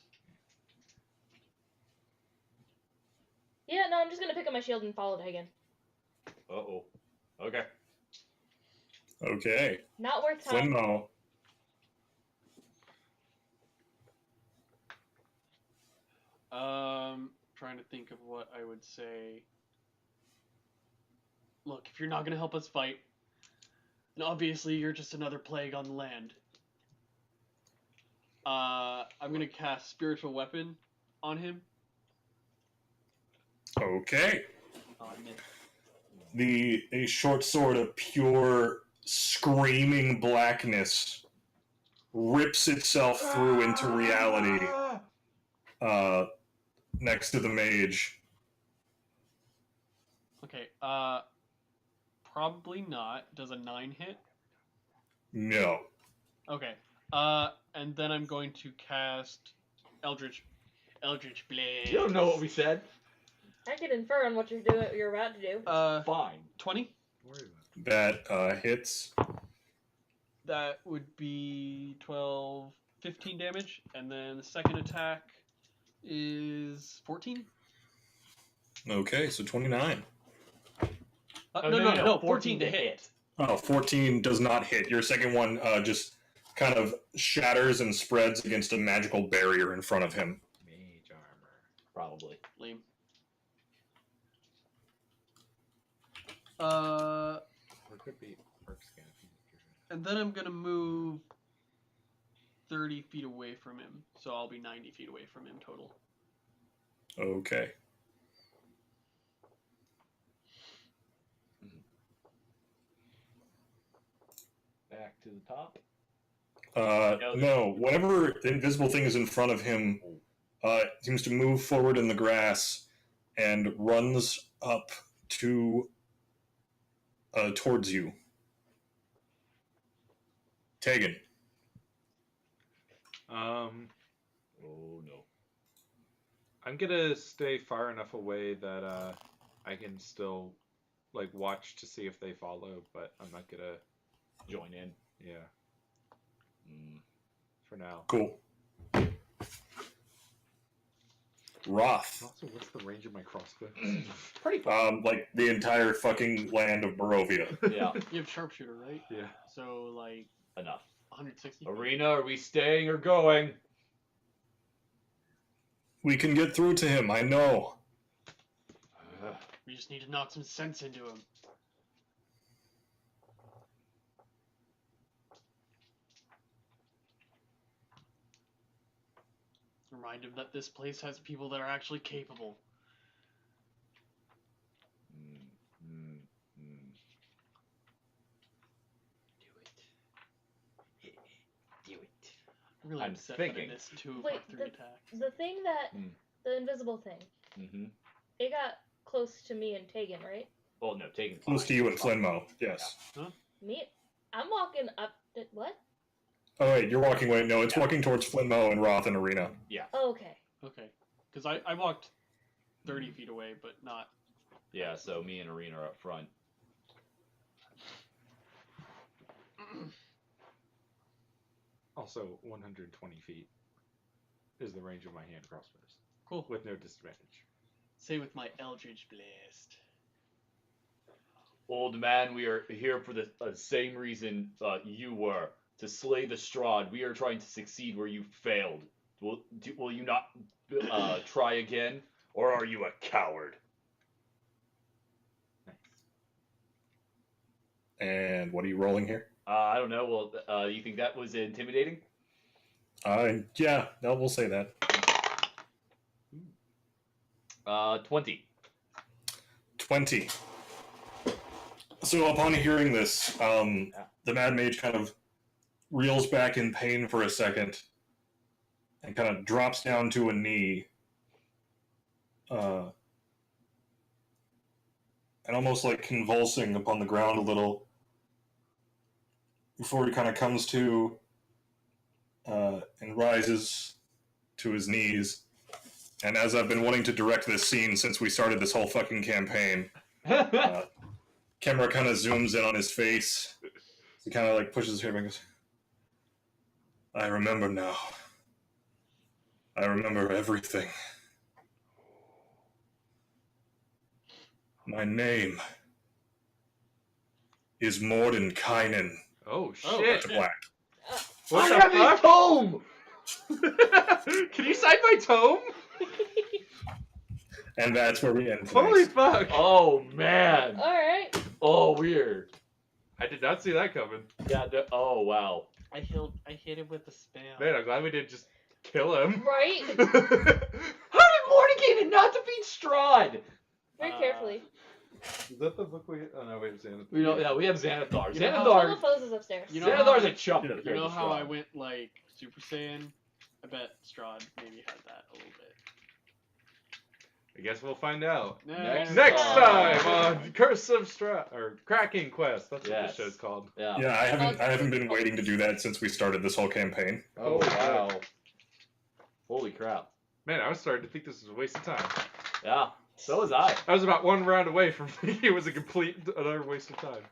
Yeah, no, I'm just gonna pick up my shield and follow Hagen. Uh-oh. Okay. Okay. Not worth time. Flinmo. Trying to think of what I would say. Look, if you're not gonna help us fight, then obviously you're just another plague on the land. I'm gonna cast Spiritual Weapon on him. Okay. Oh, I missed. A short sword of pure screaming blackness rips itself through into reality next to the mage. Okay, probably not. Does a 9 hit? No. Okay. And then I'm going to cast Eldritch Blade. You don't know what we said. I could infer on what you're about to do. Fine. 20? Don't worry about it. That hits. That would be 12, 15 damage. And then the second attack is 14? Okay, so 29. No, 14 to hit. Oh, 14 does not hit. Your second one just kind of shatters and spreads against a magical barrier in front of him. Mage armor. Probably. Lame. Or it could be orc skin if you're And then I'm gonna move 30 feet away from him, so I'll be 90 feet away from him total. Okay. Back to the top. No, whatever invisible thing is in front of him seems to move forward in the grass and runs up to towards you. Tegan. Oh no. I'm gonna stay far enough away that I can still like watch to see if they follow, but I'm not gonna Join in. yeah. For now. Cool. Roth. Also, what's the range of my crossbow? Pretty far. Like the entire fucking land of Barovia. Yeah. You have sharpshooter, right? Yeah. So like Enough. 160. Arena, are we staying or going? We can get through to him, I know. We just need to knock some sense into him. Remind him that this place has people that are actually capable. Do it. I'm really I'm upset that I thinking. missed 2 of Wait, our 3 attacks. The thing that the invisible thing, Mm-hmm. it got close to me and Tegan, right? Well, no, taking Close to you and Flinmo, yes. Me, I'm walking up. What? Oh wait, you're walking away. No, it's walking towards Flinmo and Roth and Arena. Oh, okay. Okay. Because I walked 30 feet away, but not. Yeah, so me and Arena are up front. Also, 120 feet is the range of my hand crossbows, Cool. with no disadvantage. Same with my Eldritch Blast. Old man, we are here for the same reason you were. To slay the Strahd. We are trying to succeed where you failed. Will you not try again? Or are you a coward? And what are you rolling here? I don't know. Well, you think that was intimidating? Yeah, no, we'll say that. 20. 20. So upon hearing this, the Mad Mage kind of reels back in pain for a second and kind of drops down to a knee. And almost like convulsing upon the ground a little before he kind of comes to and rises to his knees. And as I've been wanting to direct this scene since we started this whole fucking campaign, camera kind of zooms in on his face. He kind of like pushes his hair back and goes, I remember now. I remember everything. My name is Mordenkainen. Oh, Oh, shit! To black. What I the have his fuck? tome! Can you sign my tome? And that's where we end. Holy Tonight. fuck! Oh, man. Alright. Oh, weird. I did not see that coming. Yeah, oh, wow. I hit him with a spell. Man, I'm glad we didn't just kill him. Right? How did Mordenkainen not defeat Strahd? Very carefully. Is that the book we... Oh, no, wait, Xanathar. We don't, yeah, we have Xanathar. You know how- Total Xanathar, Foes is upstairs. You know Xanathar's how- a chump. you You compared know to how I Strahd. went like Super Saiyan? I bet Strahd maybe had that a little bit. I guess we'll find out. Next Next time. time on Curse of Strahd, or KrakenQuest. That's what Yes. this show's called. Yeah. Yeah, I haven't been waiting to do that since we started this whole campaign. Oh, wow. Holy crap. Man, I was starting to think this was a waste of time. Yeah. So was I. I was about one round away from thinking it was a complete utter waste of time.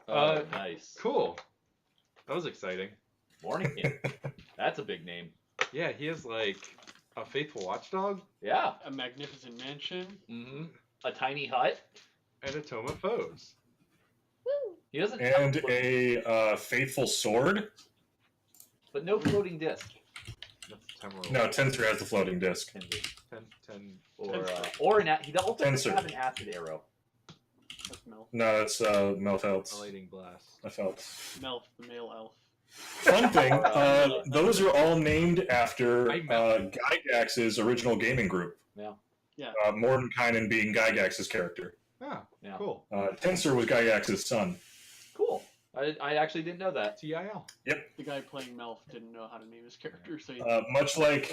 Nice. Cool. That was exciting. Mordenkainen. That's a big name. Yeah, he is like a faithful watchdog Yeah. A magnificent mansion. Mm-hmm. A tiny hut. and a tome of foes. Woo! He doesn't And have a faithful sword. but no floating disc. That's Temerald. No, Tensor has the floating disc. 10. Or he also doesn't Tensor. have an acid arrow. That's Melf. No, it's Melfelt's. Lightning blast. I felt. Melf, the male elf. Fun thing, those are all named after I met Gygax's original gaming group. Yeah. Yeah. Mordenkainen being Gygax's character. Ah, Yeah. cool. Tensor was Gygax's son. Cool. I actually didn't know that. TIL. The guy playing Melf didn't know how to name his character, so he Much like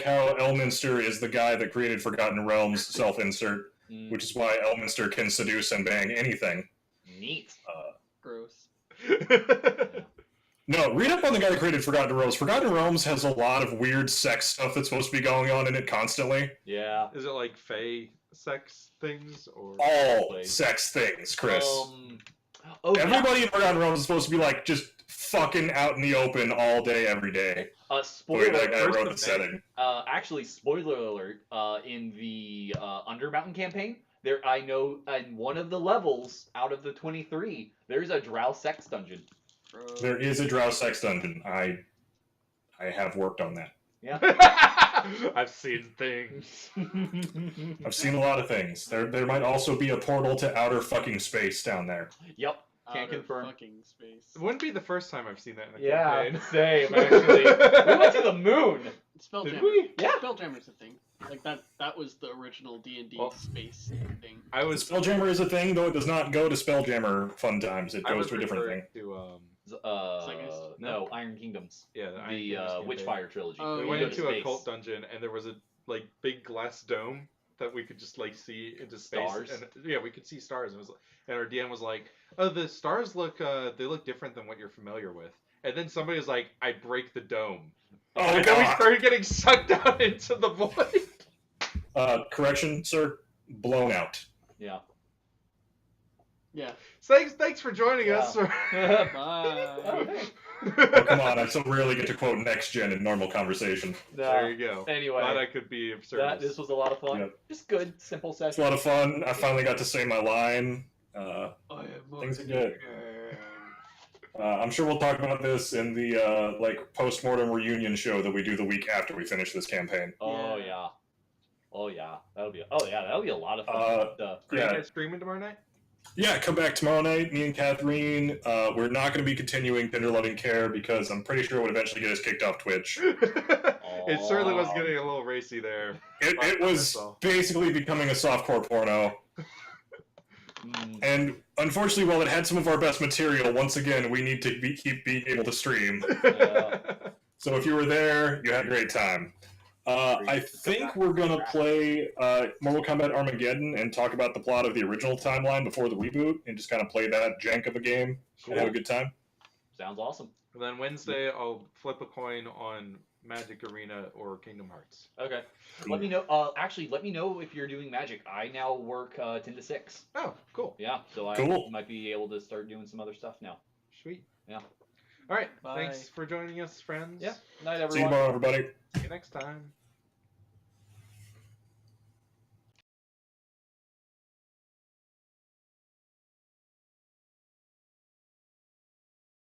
how Elminster is the guy that created Forgotten Realms self-insert, Mm, which is why Elminster can seduce and bang anything. neat. gross. No, read up on the guy that created Forgotten Realms. Forgotten Realms has a lot of weird sex stuff that's supposed to be going on in it constantly. Yeah. Is it like Fey sex things or? All sex things, Chris. Oh, yeah. Everybody in Forgotten Realms is supposed to be like just fucking out in the open all day, every day. Spoiler Wait, that guy first wrote of the setting. Actually, spoiler alert, in the Undermountain campaign, I know in one of the levels out of the 23, there's a drow sex dungeon. Gross. There is a drow sex dungeon. I have worked on that. Yeah. I've seen things. I've seen a lot of things. There might also be a portal to outer fucking space down there. Yep. Can't Outer confirm. Fucking space. It wouldn't be the first time I've seen that in a Yeah, campaign. same, actually. We went to the moon. Spelljammer. Did we? Yeah. Spelljammer's a thing. Like that was the original D&D Well, space thing. I was Spelljammer is a thing, though it does not go to Spelljammer fun times. It I goes was to a different referring thing. to Zeitgeist? No, Iron Kingdoms. yeah, the Iron Kingdoms campaign. Witchfire trilogy. Oh, We yeah, went yeah. into a cult dungeon and there was a like big glass dome that we could just like see into space. Stars? And yeah, we could see stars. And our DM was like, "Oh, the stars look they look different than what you're familiar with." And then somebody was like, "I break the dome." Oh, And then we God. started getting sucked out into the void. Correction, sir. Blown out. Yeah. Yeah. Thanks for joining Yeah. us. Bye. Oh, hey. Oh, come on. I so rarely get to quote next gen in normal conversation. There you go. Anyway, Glad I could be of service. this was a lot of fun. Yeah. Just good, simple It's a session. lot of fun. I finally got to say my line. I am Things are Martin good. again. I'm sure we'll talk about this in the post-mortem reunion show that we do the week after we finish this campaign. Oh Yeah. yeah. Oh yeah. That'll be a lot of fun. Are you Yeah. guys streaming tomorrow night? Yeah, come back tomorrow night, me and Catherine. We're not going to be continuing Tender Loving Care because I'm pretty sure it would eventually get us kicked off Twitch. It certainly was getting a little racy there. It was basically becoming a softcore porno. And unfortunately, while it had some of our best material, once again, we need to keep being able to stream. Yeah. So if you were there, you had a great time. I think we're going to play Mortal Kombat Armageddon and talk about the plot of the original timeline before the reboot and just kind of play that jank of a game and have a good time. Sounds awesome. And then Wednesday, I'll flip a coin on Magic Arena or Kingdom Hearts. Okay. Let me know. Actually, let me know if you're doing Magic. I now work 10 to 6. Oh, cool. Yeah, so I Cool. might be able to start doing some other stuff now. Sweet. Yeah. All right. Bye. Thanks for joining us, friends. Yeah. Night, See you everyone. tomorrow, everybody. See you next time.